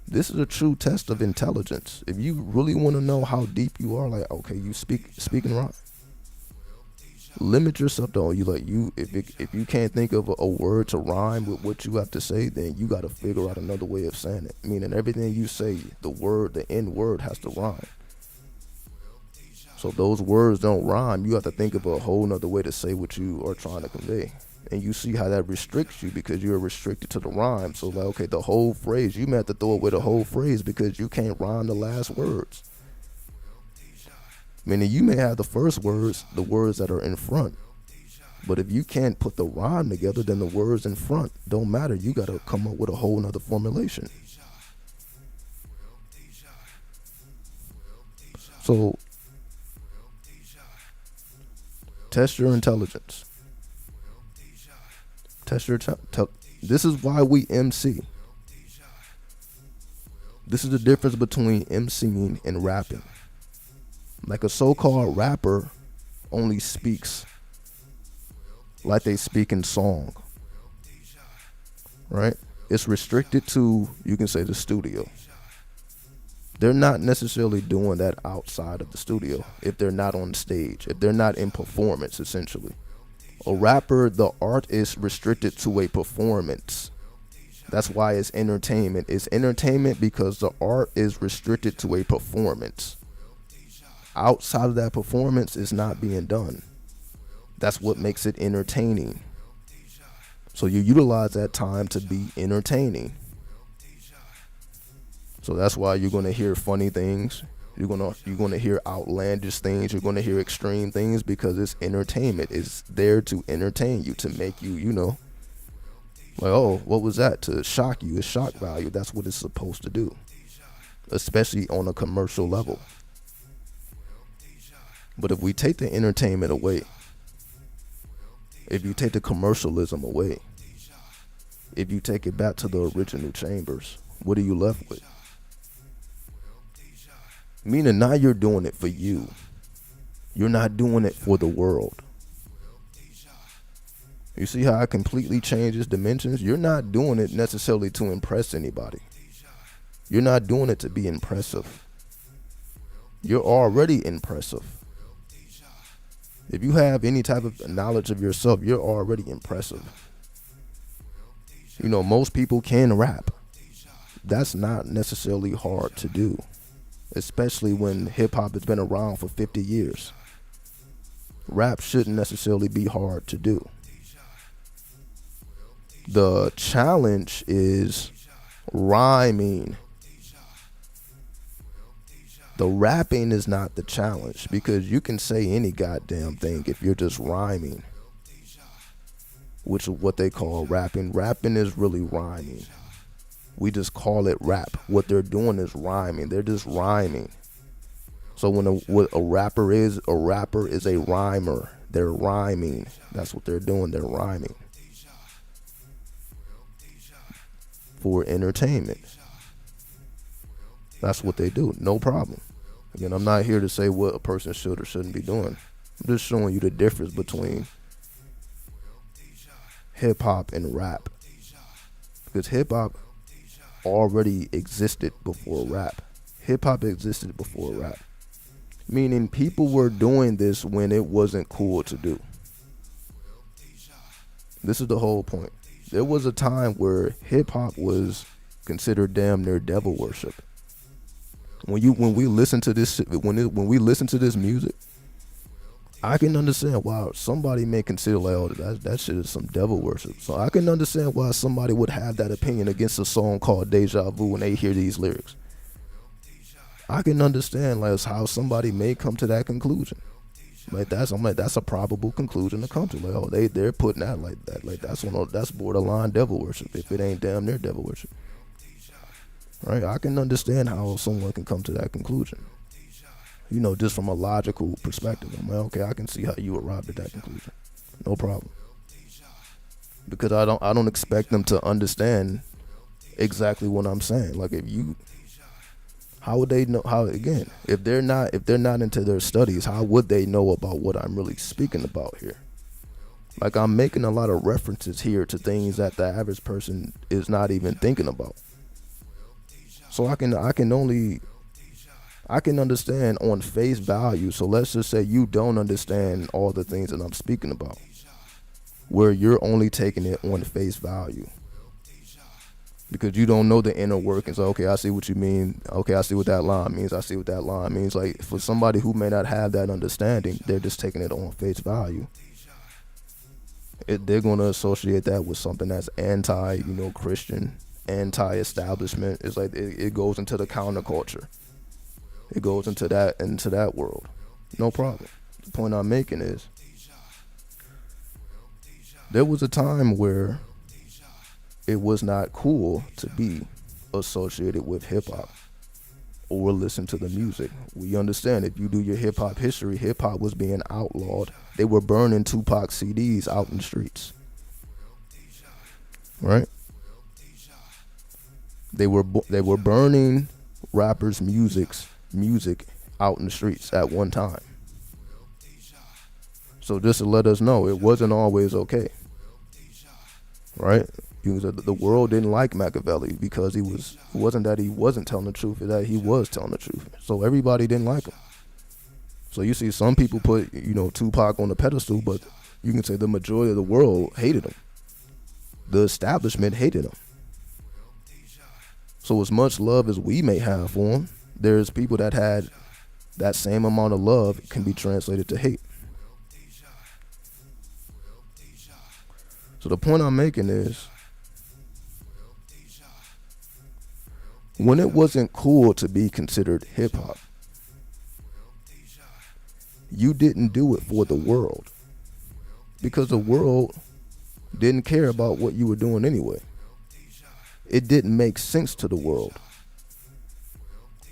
This is a true test of intelligence. If you really want to know how deep you are, like, okay, you speak in rhyme. Limit yourself to if you can't think of a word to rhyme with what you have to say, then you got to figure out another way of saying it. Meaning everything you say, the end word has to rhyme. So if those words don't rhyme, you have to think of a whole nother way to say what you are trying to convey. And you see how that restricts you because you're restricted to the rhyme. So like, okay, the whole phrase, you may have to throw away the whole phrase because you can't rhyme the last words. Meaning you may have the first words, the words that are in front. But if you can't put the rhyme together, then the words in front don't matter. You got to come up with a whole nother formulation. So test your intelligence. This is why we MC. This is the difference between MCing and rapping. Like a so-called rapper only speaks like they speak in song, right? It's restricted to, you can say, the studio. They're not necessarily doing that outside of the studio if they're not on stage, if they're not in performance, essentially. A rapper, the art is restricted to a performance. That's why it's entertainment. It's entertainment because the art is restricted to a performance. Outside of that performance is not being done. That's what makes it entertaining. So you utilize that time to be entertaining. So that's why you're going to hear funny things. You're going to hear outlandish things. You're going to hear extreme things because it's entertainment. It's there to entertain you, to make you, like, oh, what was that? To shock you. It's shock value. That's what it's supposed to do, especially on a commercial level. But if we take the entertainment away, if you take the commercialism away, if you take it back to the original chambers, what are you left with? Meaning now you're doing it for you. You're not doing it for the world. You see how it completely changes dimensions? You're not doing it necessarily to impress anybody. You're not doing it to be impressive. You're already impressive. If you have any type of knowledge of yourself, you're already impressive. Most people can rap. That's not necessarily hard to do, especially when hip hop has been around for 50 years. Rap shouldn't necessarily be hard to do. The challenge is rhyming. The rapping is not the challenge because you can say any goddamn thing if you're just rhyming, which is what they call rapping. Rapping is really rhyming. We just call it rap. What they're doing is rhyming. They're just rhyming. So what a rapper is a rhymer. They're rhyming. That's what they're doing. They're rhyming for entertainment. That's what they do. No problem. Again, I'm not here to say what a person should or shouldn't be doing. I'm just showing you the difference between hip hop and rap. Because hip hop already existed before rap. Hip hop existed before rap. Meaning people were doing this when it wasn't cool to do. This is the whole point. There was a time where hip hop was considered damn near devil worship. When we listen to this music, I can understand why somebody may consider like, oh, that shit is some devil worship. So I can understand why somebody would have that opinion against a song called Deja Vu when they hear these lyrics. I can understand like how somebody may come to that conclusion. That's a probable conclusion to come to. Like, oh, they're putting that like that. Like that's borderline devil worship if it ain't damn near devil worship. Right? I can understand how someone can come to that conclusion. Just from a logical perspective. I'm like, okay, I can see how you arrived at that conclusion. No problem. Because I don't expect them to understand exactly what I'm saying. Like how would they know if they're not into their studies, how would they know about what I'm really speaking about here? Like I'm making a lot of references here to things that the average person is not even thinking about. So I can understand on face value. So let's just say you don't understand all the things that I'm speaking about, where you're only taking it on face value because you don't know the inner workings. Okay, I see what you mean. Okay, I see what that line means. I see what that line means. Like for somebody who may not have that understanding, they're just taking it on face value. They're going to associate that with something that's anti, Christian, anti-establishment. It's like it goes into the counterculture. It goes into that world. No problem. The point I'm making is there was a time where it was not cool to be associated with hip hop or listen to the music. We understand if you do your hip hop history, hip hop was being outlawed. They were burning Tupac CDs out in the streets. Right? They were burning rappers' music out in the streets at one time. So just to let us know, it wasn't always okay. Right? The world didn't like Machiavelli because it wasn't that he wasn't telling the truth, it's that he was telling the truth. So everybody didn't like him. So you see some people put, Tupac on the pedestal, but you can say the majority of the world hated him. The establishment hated him. So as much love as we may have for him, there's people that had that same amount of love can be translated to hate. So the point I'm making is, when it wasn't cool to be considered hip hop, you didn't do it for the world, because the world didn't care about what you were doing anyway. It didn't make sense to the world.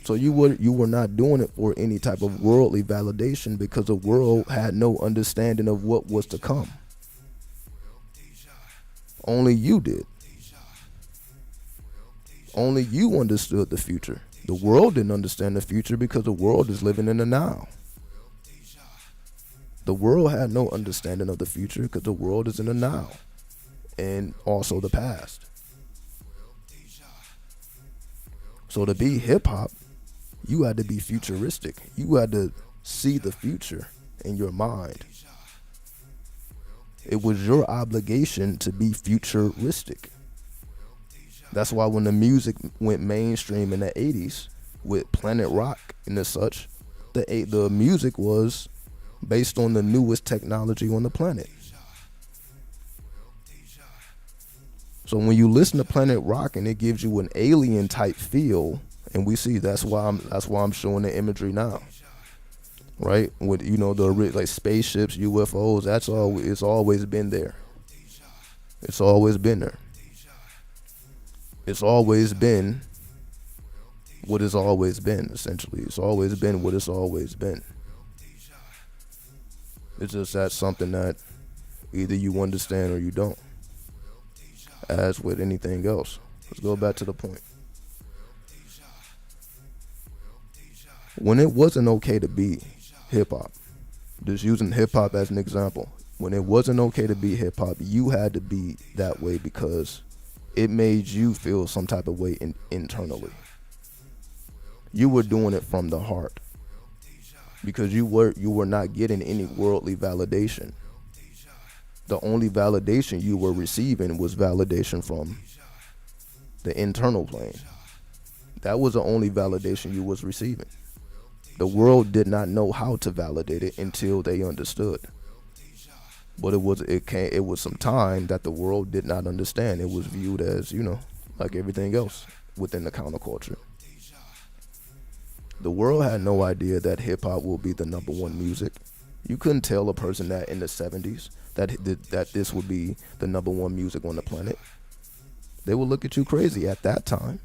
So you were not doing it for any type of worldly validation, because the world had no understanding of what was to come. Only you did. Only you understood the future. The world didn't understand the future because the world is living in the now. The world had no understanding of the future because the world is in the now and also the past. So to be hip hop, you had to be futuristic. You had to see the future in your mind. It was your obligation to be futuristic. That's why when the music went mainstream in the 80s with Planet Rock and such, the music was based on the newest technology on the planet. So when you listen to Planet Rock and it gives you an alien type feel, and we see that's why I'm showing the imagery now, right? With the like spaceships, UFOs, it's always been there. It's always been there. It's always been what it's always been, essentially. It's always been what it's always been. It's just that's something that either you understand or you don't. As with anything else. Let's go back to the point. When it wasn't okay to be hip hop, just using hip hop as an example, when it wasn't okay to be hip hop, you had to be that way because it made you feel some type of way internally. You were doing it from the heart because you were not getting any worldly validation. The only validation you were receiving was validation from the internal plane. That was the only validation you was receiving. The world did not know how to validate it until they understood. But it was some time that the world did not understand. It was viewed as, like everything else within the counterculture. The world had no idea that hip hop will be the #1 music. You couldn't tell a person that in the 70s that this would be the #1 music on the planet. They would look at you crazy at that time.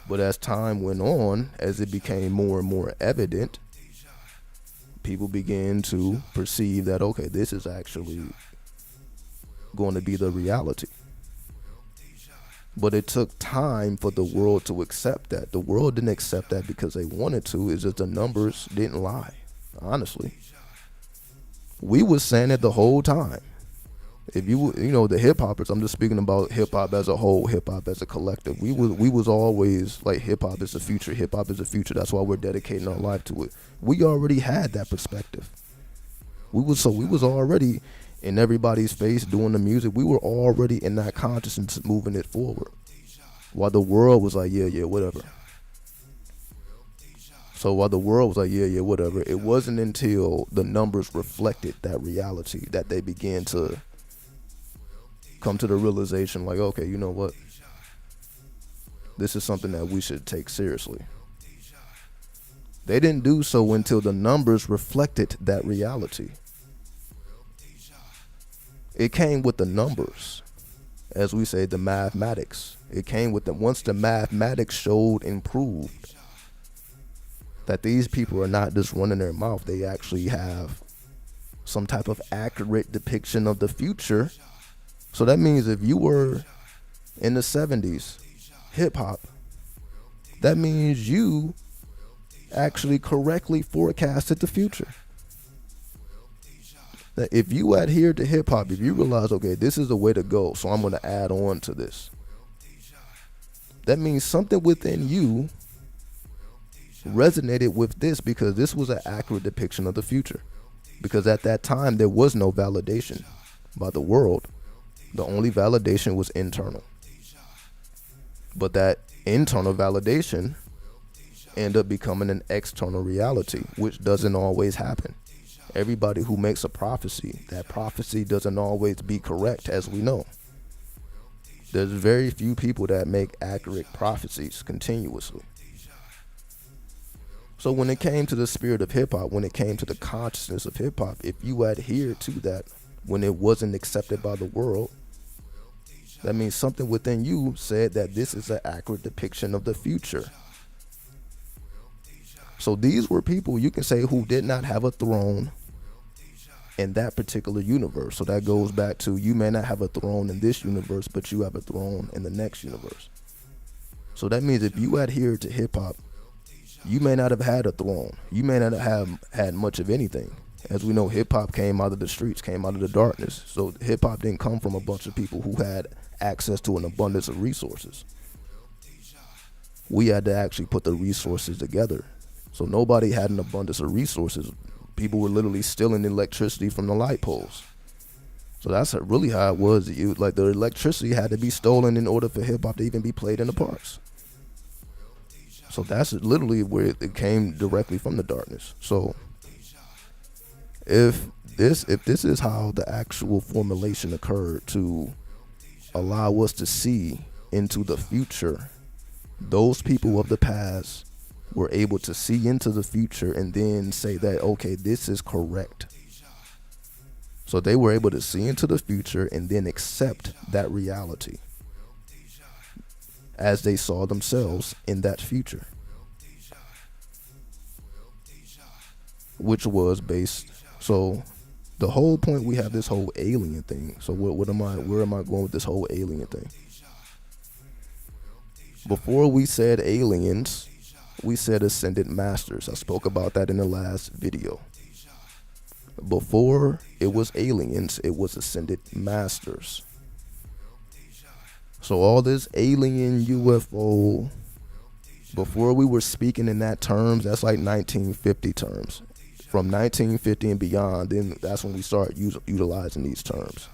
But as time went on, as it became more and more evident, people began to perceive that, okay, this is actually going to be the reality. But it took time for the world to accept that. The world didn't accept that because they wanted to. It's just the numbers didn't lie, honestly. We was saying it the whole time. If the hip hoppers, I'm just speaking about hip hop as a whole, hip hop as a collective. We was always like, hip hop is the future. Hip hop is the future. That's why we're dedicating our life to it. We already had that perspective. We was already in everybody's face doing the music. We were already in that consciousness moving it forward. While the world was like, yeah, whatever. So while the world was like, yeah, whatever, it wasn't until the numbers reflected that reality that they began to come to the realization like, okay, you know what? This is something that we should take seriously. They didn't do so until the numbers reflected that reality. It came with the numbers, as we say, the mathematics. It came with once the mathematics showed and proved that these people are not just running their mouth, they actually have some type of accurate depiction of the future. So that means if you were in the 70s, hip hop, that means you actually correctly forecasted the future. That if you adhere to hip hop, if you realize, okay, this is the way to go, so I'm going to add on to this, that means something within you resonated with this because this was an accurate depiction of the future. Because at that time, there was no validation by the world. The only validation was internal. But that internal validation ended up becoming an external reality, which doesn't always happen. Everybody who makes a prophecy, that prophecy doesn't always be correct, as we know. There's very few people that make accurate prophecies continuously. So when it came to the spirit of hip hop, when it came to the consciousness of hip hop, if you adhere to that when it wasn't accepted by the world, that means something within you said that this is an accurate depiction of the future. So these were people, you can say, who did not have a throne in that particular universe. So that goes back to, you may not have a throne in this universe, but you have a throne in the next universe. So that means if you adhere to hip hop, you may not have had a throne. You may not have had much of anything. As we know, hip hop came out of the streets, came out of the darkness. So hip hop didn't come from a bunch of people who had access to an abundance of resources. We had to actually put the resources together. So nobody had an abundance of resources. People were literally stealing electricity from the light poles. So that's really how it was. Like the electricity had to be stolen in order for hip hop to even be played in the parks. So that's literally where it came directly from the darkness. So if this is how the actual formulation occurred to allow us to see into the future, those people of the past were able to see into the future and then say that, okay, this is correct. So they were able to see into the future and then accept that reality as they saw themselves in that future, which was based. So the whole point, we have this whole alien thing. So where am I going with this whole alien thing? Before we said aliens, we said ascended masters. I spoke about that in the last video. Before it was aliens, it was ascended masters. So all this alien UFO, before we were speaking in that terms, that's like 1950 terms. From 1950 and beyond, then that's when we start utilizing these terms.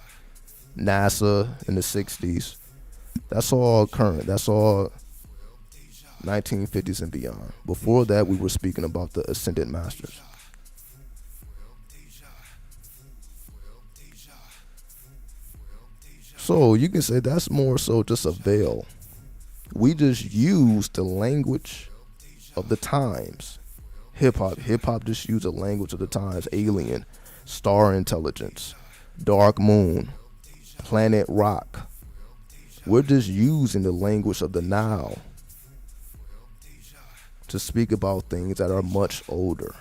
NASA in the 60s, that's all current. That's all 1950s and beyond. Before that, we were speaking about the ascended masters. So you can say that's more so just a veil. We just use the language of the times. Hip hop just used the language of the times. Alien, star intelligence, dark moon, planet rock. We're just using the language of the now to speak about things that are much older.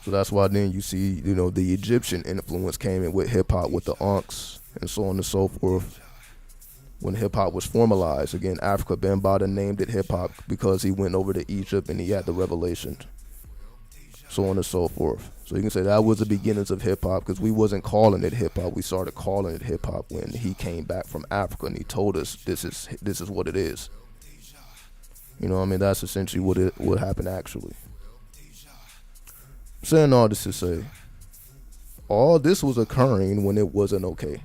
So that's why then you see, the Egyptian influence came in with hip hop, with the Unks and so on and so forth. When hip hop was formalized, again, Africa Bambaataa named it hip hop because he went over to Egypt and he had the revelation, so on and so forth. So you can say that was the beginnings of hip hop, because we wasn't calling it hip hop. We started calling it hip hop when he came back from Africa and he told us this is what it is. That's essentially what happened actually. I'm saying all this to say, all this was occurring when it wasn't okay.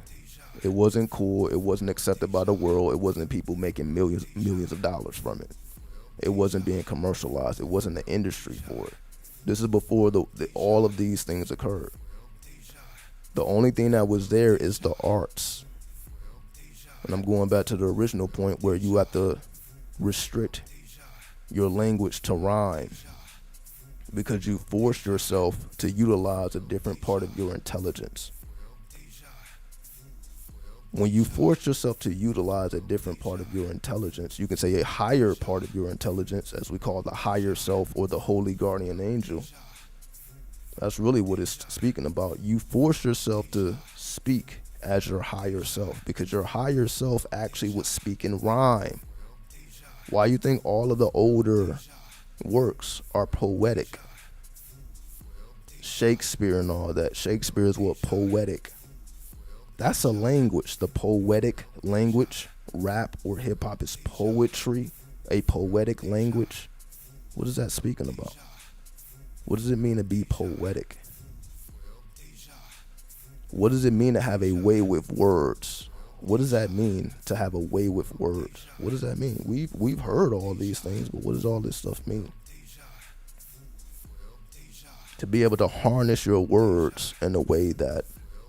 It wasn't cool. It wasn't accepted by the world. It wasn't people making millions of dollars from it. It wasn't being commercialized. It wasn't the industry for it. This is before all of these things occurred. The only thing that was there is the arts. And I'm going back to the original point where you have to restrict your language to rhyme because you forced yourself to utilize a different part of your intelligence. When you force yourself to utilize a different part of your intelligence, you can say a higher part of your intelligence, as we call the higher self or the holy guardian angel. That's really what it's speaking about. You force yourself to speak as your higher self because your higher self actually would speak in rhyme. Why you think all of the older works are poetic? Shakespeare and all that. Shakespeare is what? Poetic. That's a language, the poetic language. Rap or hip hop is poetry, a poetic language. What is that speaking about? What does it mean to be poetic? What does it mean to have a way with words? What does that mean to have a way with words? What does that mean? We've heard all these things, but what does all this stuff mean? To be able to harness your words in a way that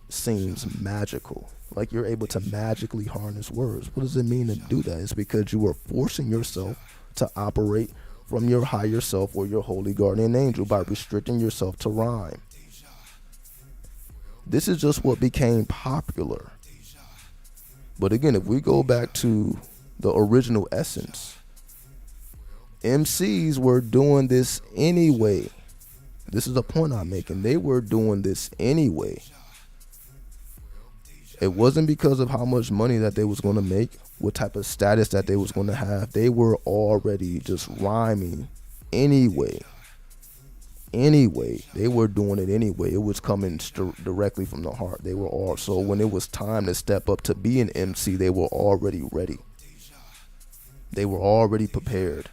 seems magical. Like you're able to magically harness words. What does it mean to do that? It's because you are forcing yourself to operate from your higher self or your holy guardian angel by restricting yourself to rhyme. This is just what became popular. But again, if we go back to the original essence, MCs were doing this anyway. This is the point I'm making. They were doing this anyway. It wasn't because of how much money that they was going to make, what type of status that they was going to have. They were already just rhyming anyway. They were doing it anyway. It was coming directly from the heart. They were all, so when it was time to step up to be an MC, they were already ready. They were already prepared.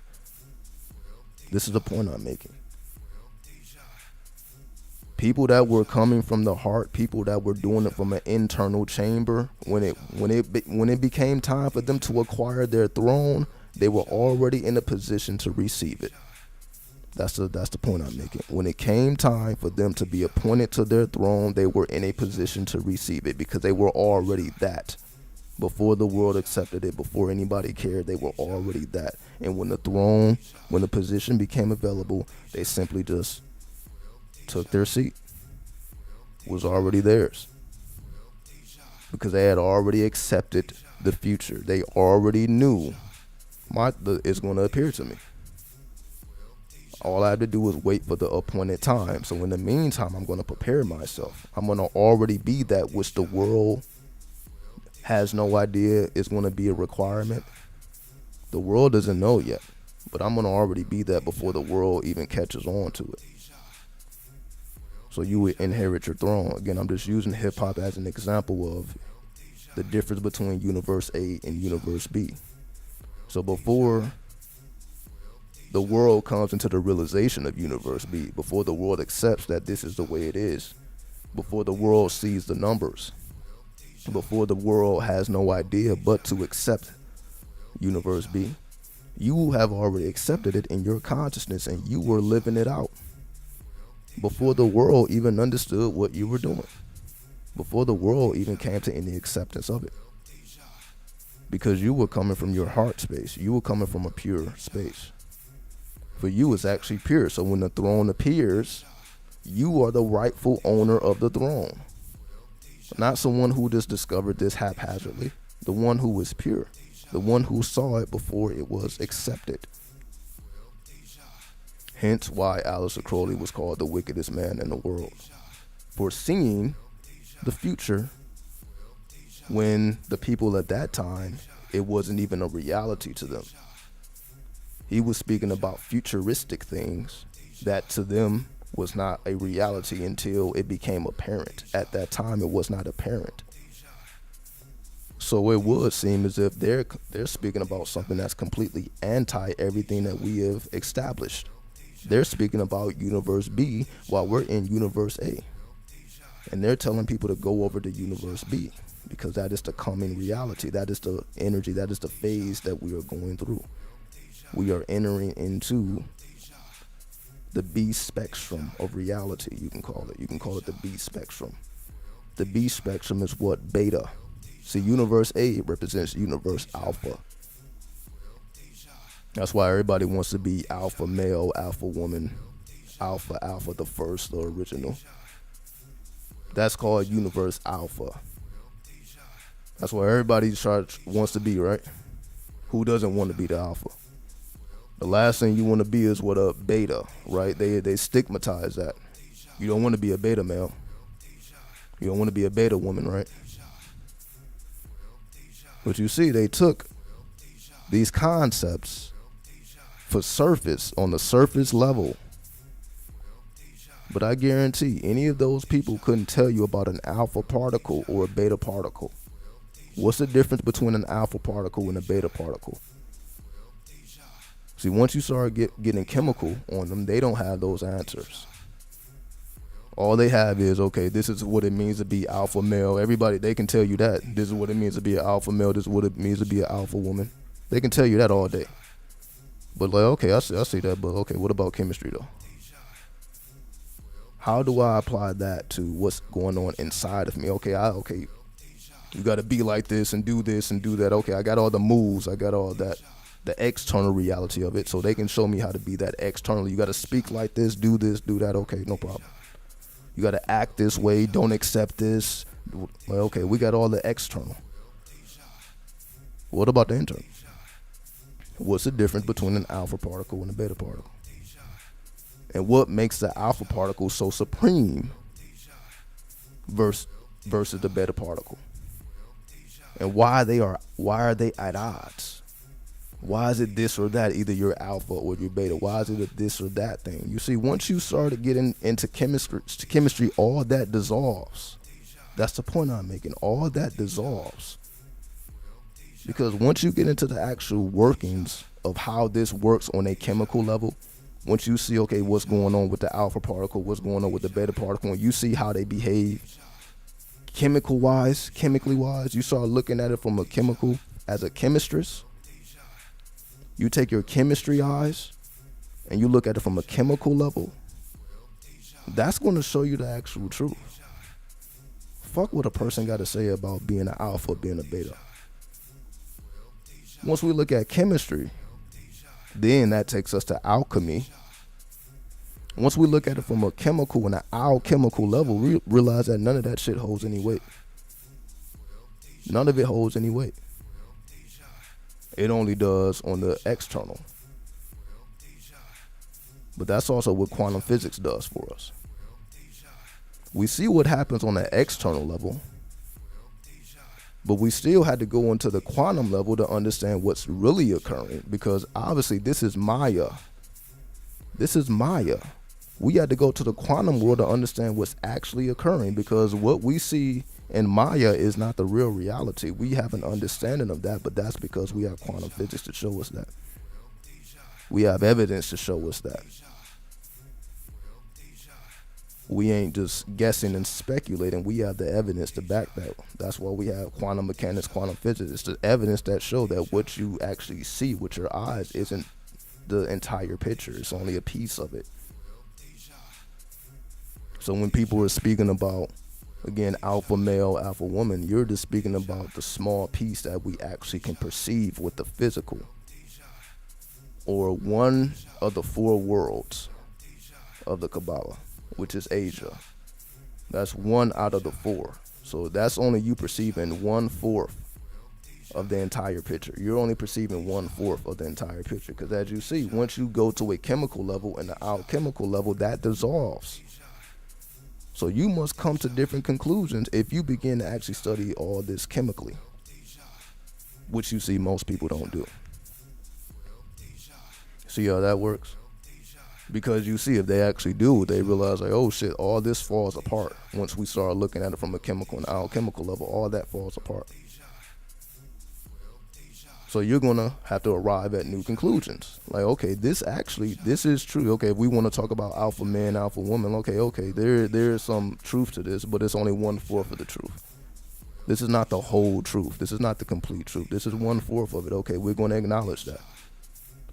This is the point I'm making. People that were coming from the heart, people that were doing it from an internal chamber, when it became time for them to acquire their throne, they were already in a position to receive it. That's the point I'm making. When it came time for them to be appointed to their throne, they were in a position to receive it because they were already that. Before the world accepted it, before anybody cared, they were already that. And when the position became available, they simply just took their seat. Was already theirs because they had already accepted the future. They already knew it's going to appear to me. All I have to do is wait for the appointed time. So in the meantime, I'm going to prepare myself. I'm going to already be that which the world has no idea is going to be a requirement. The world doesn't know yet, but I'm going to already be that before the world even catches on to it. So you would inherit your throne. Again, I'm just using hip hop as an example of the difference between Universe A and Universe B. So before the world comes into the realization of Universe B, before the world accepts that this is the way it is, before the world sees the numbers, before the world has no idea but to accept Universe B, you have already accepted it in your consciousness and you were living it out. Before the world even understood what you were doing. Before the world even came to any acceptance of it. Because you were coming from your heart space. You were coming from a pure space. For you, it's actually pure. So when the throne appears, you are the rightful owner of the throne. Not someone who just discovered this haphazardly. The one who was pure. The one who saw it before it was accepted. Hence why Aleister Crowley was called the wickedest man in the world. For seeing the future when the people at that time, it wasn't even a reality to them. He was speaking about futuristic things that to them was not a reality until it became apparent. At that time, it was not apparent. So it would seem as if they're speaking about something that's completely anti everything that we have established. They're speaking about Universe B while we're in Universe A. And they're telling people to go over to Universe B because that is the coming reality. That is the energy. That is the phase that we are going through. We are entering into the B spectrum of reality, you can call it. You can call it the B spectrum. The B spectrum is what? Beta. See, universe A represents universe alpha. That's why everybody wants to be alpha male, alpha woman, alpha, the first, the original. That's called universe alpha. That's what everybody wants to be, right? Who doesn't want to be the alpha? The last thing you want to be is what a beta, right? They stigmatize that. You don't want to be a beta male. You don't want to be a beta woman, right? But you see, they took these concepts for surface, on the surface level. But I guarantee any of those people couldn't tell you about an alpha particle or a beta particle. What's the difference between an alpha particle and a beta particle? See, once you start getting chemical on them, they don't have those answers. All they have is, okay, this is what it means to be alpha male. Everybody, they can tell you that. This is what it means to be an alpha male. This is what it means to be an alpha woman. They can tell you that all day. But like, okay, I see that, but okay, what about chemistry though? How do I apply that to what's going on inside of me? Okay, you got to be like this and do that. Okay, I got all the moves. I got all that, the external reality of it. So they can show me how to be that externally. You got to speak like this, do that. Okay, no problem. You got to act this way. Don't accept this. Well, okay, we got all the external. What about the internal? What's the difference between an alpha particle and a beta particle? And what makes the alpha particle so supreme versus the beta particle? And why are they at odds? Why is it this or that? Either you're alpha or you're beta. Why is it a this or that thing? You see, once you started getting into chemistry, all that dissolves. That's the point I'm making. All that dissolves. Because once you get into the actual workings of how this works on a chemical level, once you see, okay, what's going on with the alpha particle, what's going on with the beta particle, and you see how they behave chemically wise, you start looking at it from a chemical, as a chemistress. You take your chemistry eyes and you look at it from a chemical level. That's going to show you the actual truth. Fuck what a person got to say about being an alpha or being a beta. Once we look at chemistry, then that takes us to alchemy. Once we look at it from a chemical and an alchemical level, we realize that none of that shit holds any weight. None of it holds any weight. It only does on the external. But that's also what quantum physics does for us. We see what happens on the external level, but we still had to go into the quantum level to understand what's really occurring, because obviously this is Maya. This is Maya. We had to go to the quantum world to understand what's actually occurring, because what we see in Maya is not the real reality. We have an understanding of that, but that's because we have quantum physics to show us that. We have evidence to show us that. We ain't just guessing and speculating. We have the evidence to back that. That's why we have quantum mechanics, quantum physics. It's the evidence that show that what you actually see with your eyes isn't the entire picture. It's only a piece of it. So when people are speaking about, again, alpha male, alpha woman, you're just speaking about the small piece that we actually can perceive with the physical, or one of the four worlds of the Kabbalah, which is Asia. That's one out of the four. So that's only you perceiving 1/4 of the entire picture. You're only perceiving 1/4 of the entire picture, because as you see, once you go to a chemical level and the alchemical level, that dissolves. So you must come to different conclusions if you begin to actually study all this chemically, which you see most people don't do. See how that works? Because you see, if they actually do, they realize like, oh shit, all this falls apart. Once we start looking at it from a chemical and alchemical level, all that falls apart. So you're gonna have to arrive at new conclusions. Like, okay, this is true. Okay, if we want to talk about alpha man, alpha woman, okay, there is some truth to this, but it's only 1/4 of the truth. This is not the whole truth. This is not the complete truth. This is 1/4 of it. Okay, we're going to acknowledge that.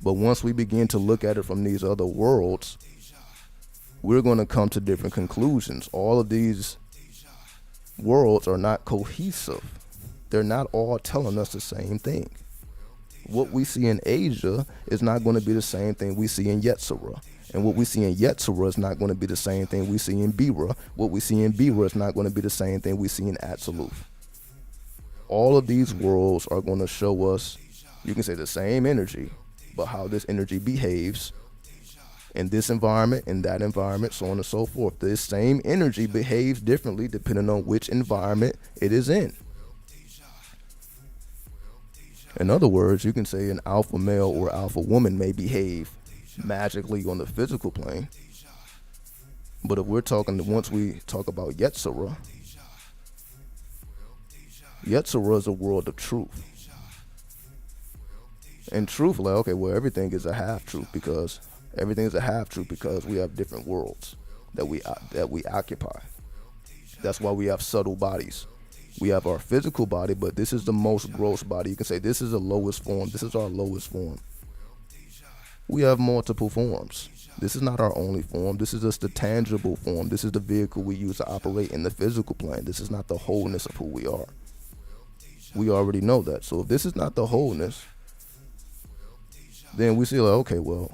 But once we begin to look at it from these other worlds, we're going to come to different conclusions. All of these worlds are not cohesive. They're not all telling us the same thing. What we see in Asia is not going to be the same thing we see in Yetzirah. And what we see in Yetzirah is not going to be the same thing we see in Bira. What we see in Bira is not going to be the same thing we see in Atziluth. All of these worlds are going to show us, you can say the same energy, but how this energy behaves in this environment, in that environment, so on and so forth. This same energy behaves differently depending on which environment it is in. In other words, you can say an alpha male or alpha woman may behave magically on the physical plane. But if we're talking, once we talk about Yetzirah, Yetzirah is a world of truth. And truth, like, okay, well, everything is a half-truth because we have different worlds that we occupy. That's why we have subtle bodies. We have our physical body, but this is the most gross body. You can say this is the lowest form. This is our lowest form. We have multiple forms. This is not our only form. This is just the tangible form. This is the vehicle we use to operate in the physical plane. This is not the wholeness of who we are. We already know that. So if this is not the wholeness, then we see like, okay, well,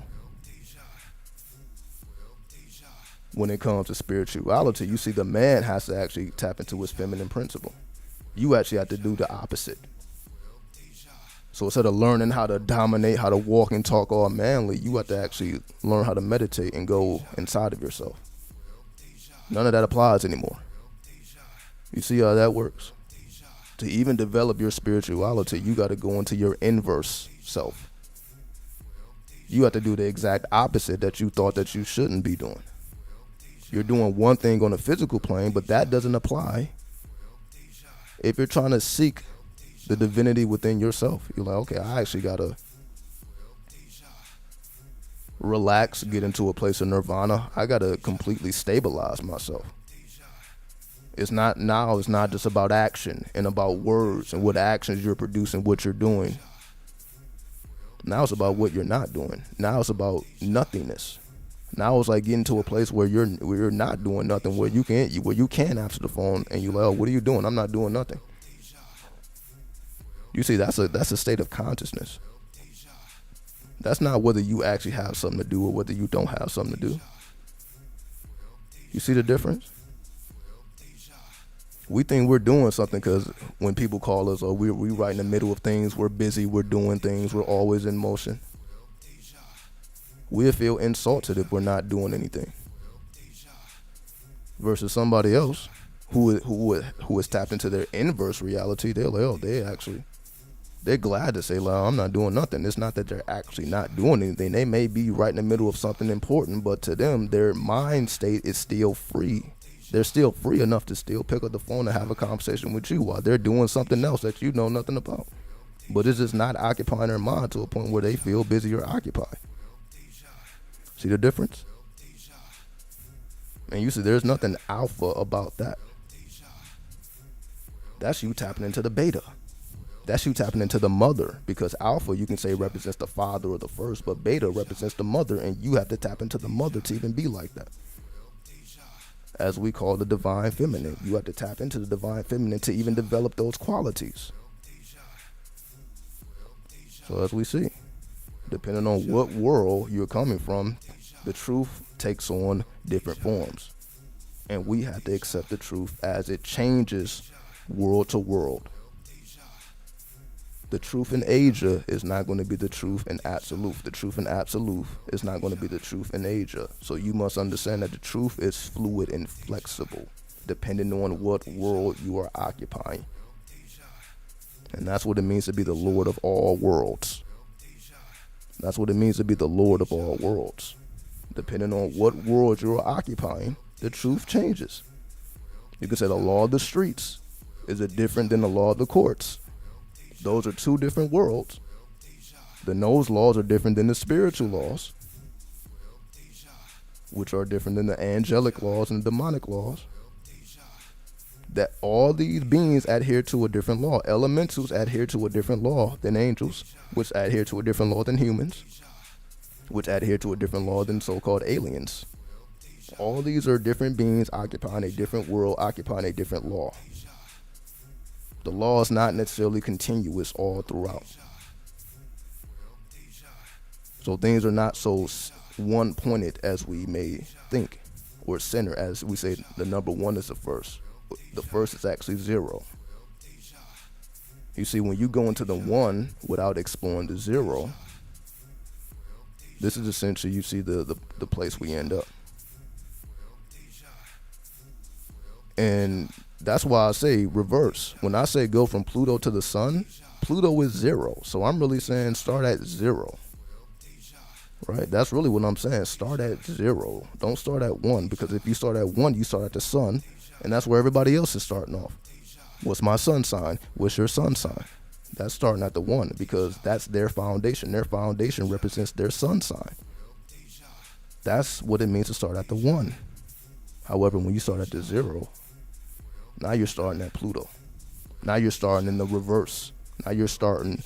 when it comes to spirituality, you see the man has to actually tap into his feminine principle. You actually have to do the opposite. So instead of learning how to dominate, how to walk and talk all manly, you have to actually learn how to meditate and go inside of yourself. None of that applies anymore. You see how that works? To even develop your spirituality, you got to go into your inverse self. You have to do the exact opposite that you thought that you shouldn't be doing. You're doing one thing on a physical plane, but that doesn't apply if you're trying to seek the divinity within yourself. You're like, okay, I actually gotta relax, get into a place of nirvana. I gotta completely stabilize myself. It's not just about action and about words and what actions you're producing, what you're doing. Now it's about what you're not doing. Now it's about nothingness. Now it's like getting to a place where you're not doing nothing, where you can answer the phone and you're like, oh, what are you doing? I'm not doing nothing. You see, that's a state of consciousness. That's not whether you actually have something to do or whether you don't have something to do. You see the difference? We think we're doing something because when people call us, or we're right in the middle of things, we're busy, we're doing things, we're always in motion. We'll feel insulted if we're not doing anything. Versus somebody else who is tapped into their inverse reality, they're like, oh, they're glad to say, like, I'm not doing nothing. It's not that they're actually not doing anything. They may be right in the middle of something important, but to them, their mind state is still free. They're still free enough to still pick up the phone and have a conversation with you while they're doing something else that you know nothing about. But it's just not occupying their mind to a point where they feel busy or occupied. See the difference? And you see, there's nothing alpha about that. That's you tapping into the beta. That's you tapping into the mother, because alpha, you can say, represents the father or the first, but beta represents the mother, and you have to tap into the mother to even be like that. As we call the divine feminine. You have to tap into the divine feminine to even develop those qualities. So as we see, depending on what world you're coming from, the truth takes on different forms. And we have to accept the truth as it changes world to world. The truth in Asia is not going to be the truth in Atziluth. The truth in Atziluth is not going to be the truth in Asia. So you must understand that the truth is fluid and flexible, depending on what world you are occupying. And that's what it means to be the Lord of all worlds. That's what it means to be the Lord of all worlds. Depending on what world you're occupying, the truth changes. You can say the law of the streets is different than the law of the courts. Those are two different worlds. Then those laws are different than the spiritual laws, which are different than the angelic laws and demonic laws. That all these beings adhere to a different law. Elementals adhere to a different law than angels, which adhere to a different law than humans, which adhere to a different law than so-called aliens. All these are different beings occupying a different world, occupying a different law. The law is not necessarily continuous all throughout. So things are not so one-pointed as we may think, or center, as we say the number one is the first. The first is actually zero. You see, when you go into the one without exploring the zero, this is essentially, you see the place we end up. And that's why I say reverse. When I say go from Pluto to the sun, Pluto is zero. So I'm really saying start at zero. Right? That's really what I'm saying. Start at zero. Don't start at one, because if you start at one, you start at the sun, and that's where everybody else is starting off. What's my sun sign? What's your sun sign? That's starting at the one, because that's their foundation. Their foundation represents their sun sign. That's what it means to start at the one. However, when you start at the zero, now you're starting at Pluto. Now you're starting in the reverse. Now you're starting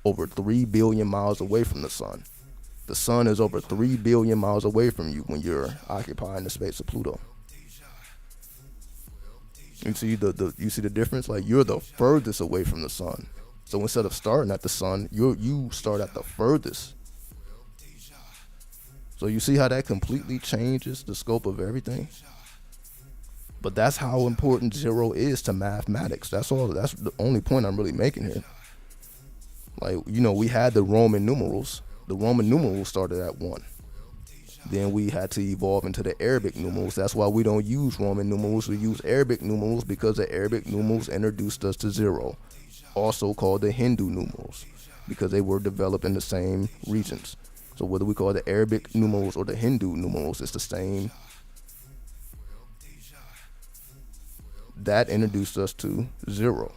over 3 billion miles away from the sun. The sun is over 3 billion miles away from you when you're occupying the space of Pluto. You see the difference? Like, you're the furthest away from the sun. So instead of starting at the sun, you start at the furthest. So you see how that completely changes the scope of everything? But that's how important zero is to mathematics. That's all. That's the only point I'm really making here. Like, we had the Roman numerals. The Roman numerals started at 1. Then we had to evolve into the Arabic numerals. That's why we don't use Roman numerals. We use Arabic numerals, because the Arabic numerals introduced us to 0. Also called the Hindu numerals, because they were developed in the same regions. So whether we call it the Arabic numerals or the Hindu numerals, it's the same. That introduced us to 0.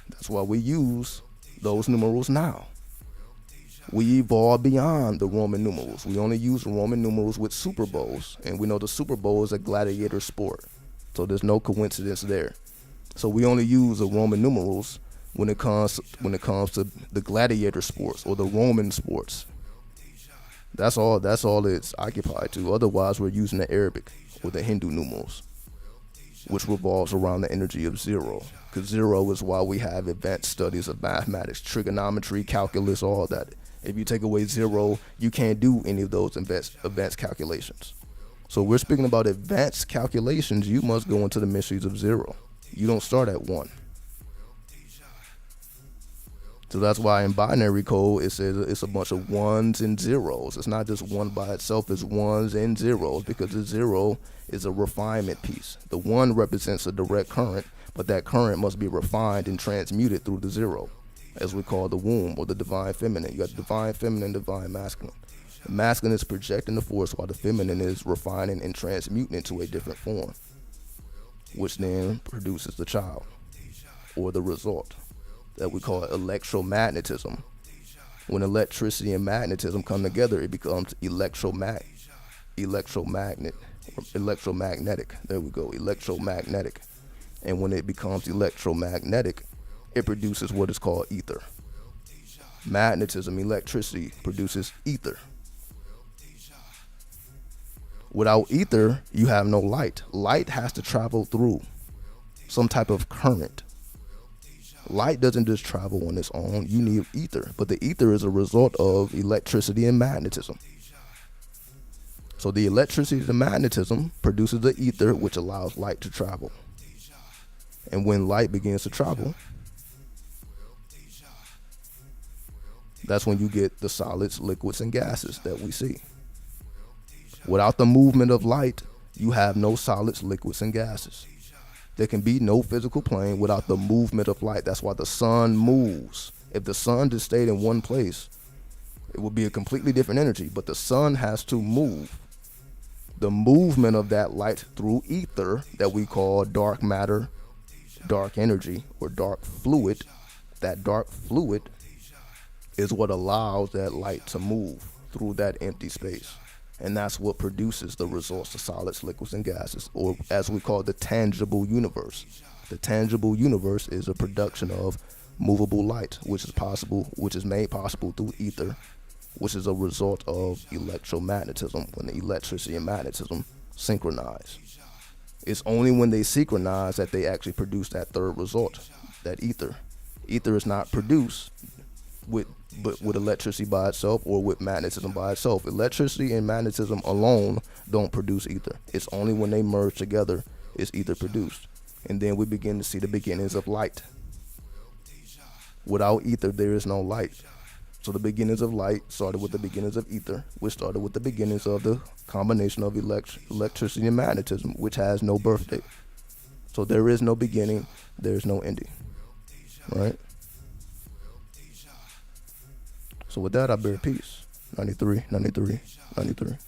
That's why we use those numerals now. We evolved beyond the Roman numerals. We only use Roman numerals with Super Bowls, and we know the Super Bowl is a gladiator sport, so there's no coincidence there. So we only use the Roman numerals when it comes to the gladiator sports or the Roman sports. That's all it's occupied to. Otherwise, we're using the Arabic or the Hindu numerals, which revolves around the energy of 0. Because 0 is why we have advanced studies of mathematics, trigonometry, calculus, all that. If you take away 0, you can't do any of those advanced calculations. So we're speaking about advanced calculations. You must go into the mysteries of 0. You don't start at 1. So that's why in binary code, it says it's a bunch of ones and zeros. It's not just one by itself, it's ones and zeros, because the 0 is a refinement piece. The 1 represents a direct current, but that current must be refined and transmuted through the 0, as we call the womb or the divine feminine. You got divine feminine, divine masculine. The masculine is projecting the force, while the feminine is refining and transmuting into a different form, which then produces the child or the result that we call electromagnetism. When electricity and magnetism come together, it becomes electromagnetic. There we go, electromagnetic. And when it becomes electromagnetic, it produces what is called ether. Magnetism, electricity, produces ether. Without ether, you have no light. Light has to travel through some type of current. Light doesn't just travel on its own. You need ether. But the ether is a result of electricity and magnetism. So the electricity and magnetism produces the ether, which allows light to travel. And when light begins to travel, that's when you get the solids, liquids, and gases that we see. Without the movement of light, you have no solids, liquids, and gases. There can be no physical plane without the movement of light. That's why the sun moves. If the sun just stayed in one place, it would be a completely different energy. But the sun has to move. The movement of that light through ether that we call dark matter, dark energy, or dark fluid, that dark fluid is what allows that light to move through that empty space. And that's what produces the results of solids, liquids, and gases, or as we call the tangible universe. The tangible universe is a production of movable light, which is made possible through ether, which is a result of electromagnetism, when the electricity and magnetism synchronize. It's only when they synchronize that they actually produce that third result, that ether. Ether is not produced with electricity by itself or with magnetism by itself. Electricity and magnetism alone don't produce ether. It's only when they merge together is ether produced. And then we begin to see the beginnings of light. Without ether, there is no light. So the beginnings of light started with the beginnings of ether, which started with the beginnings of the combination of electricity and magnetism, which has no birth date. So there is no beginning, there is no ending. Right? So with that, I bear peace. 93, 93, 93.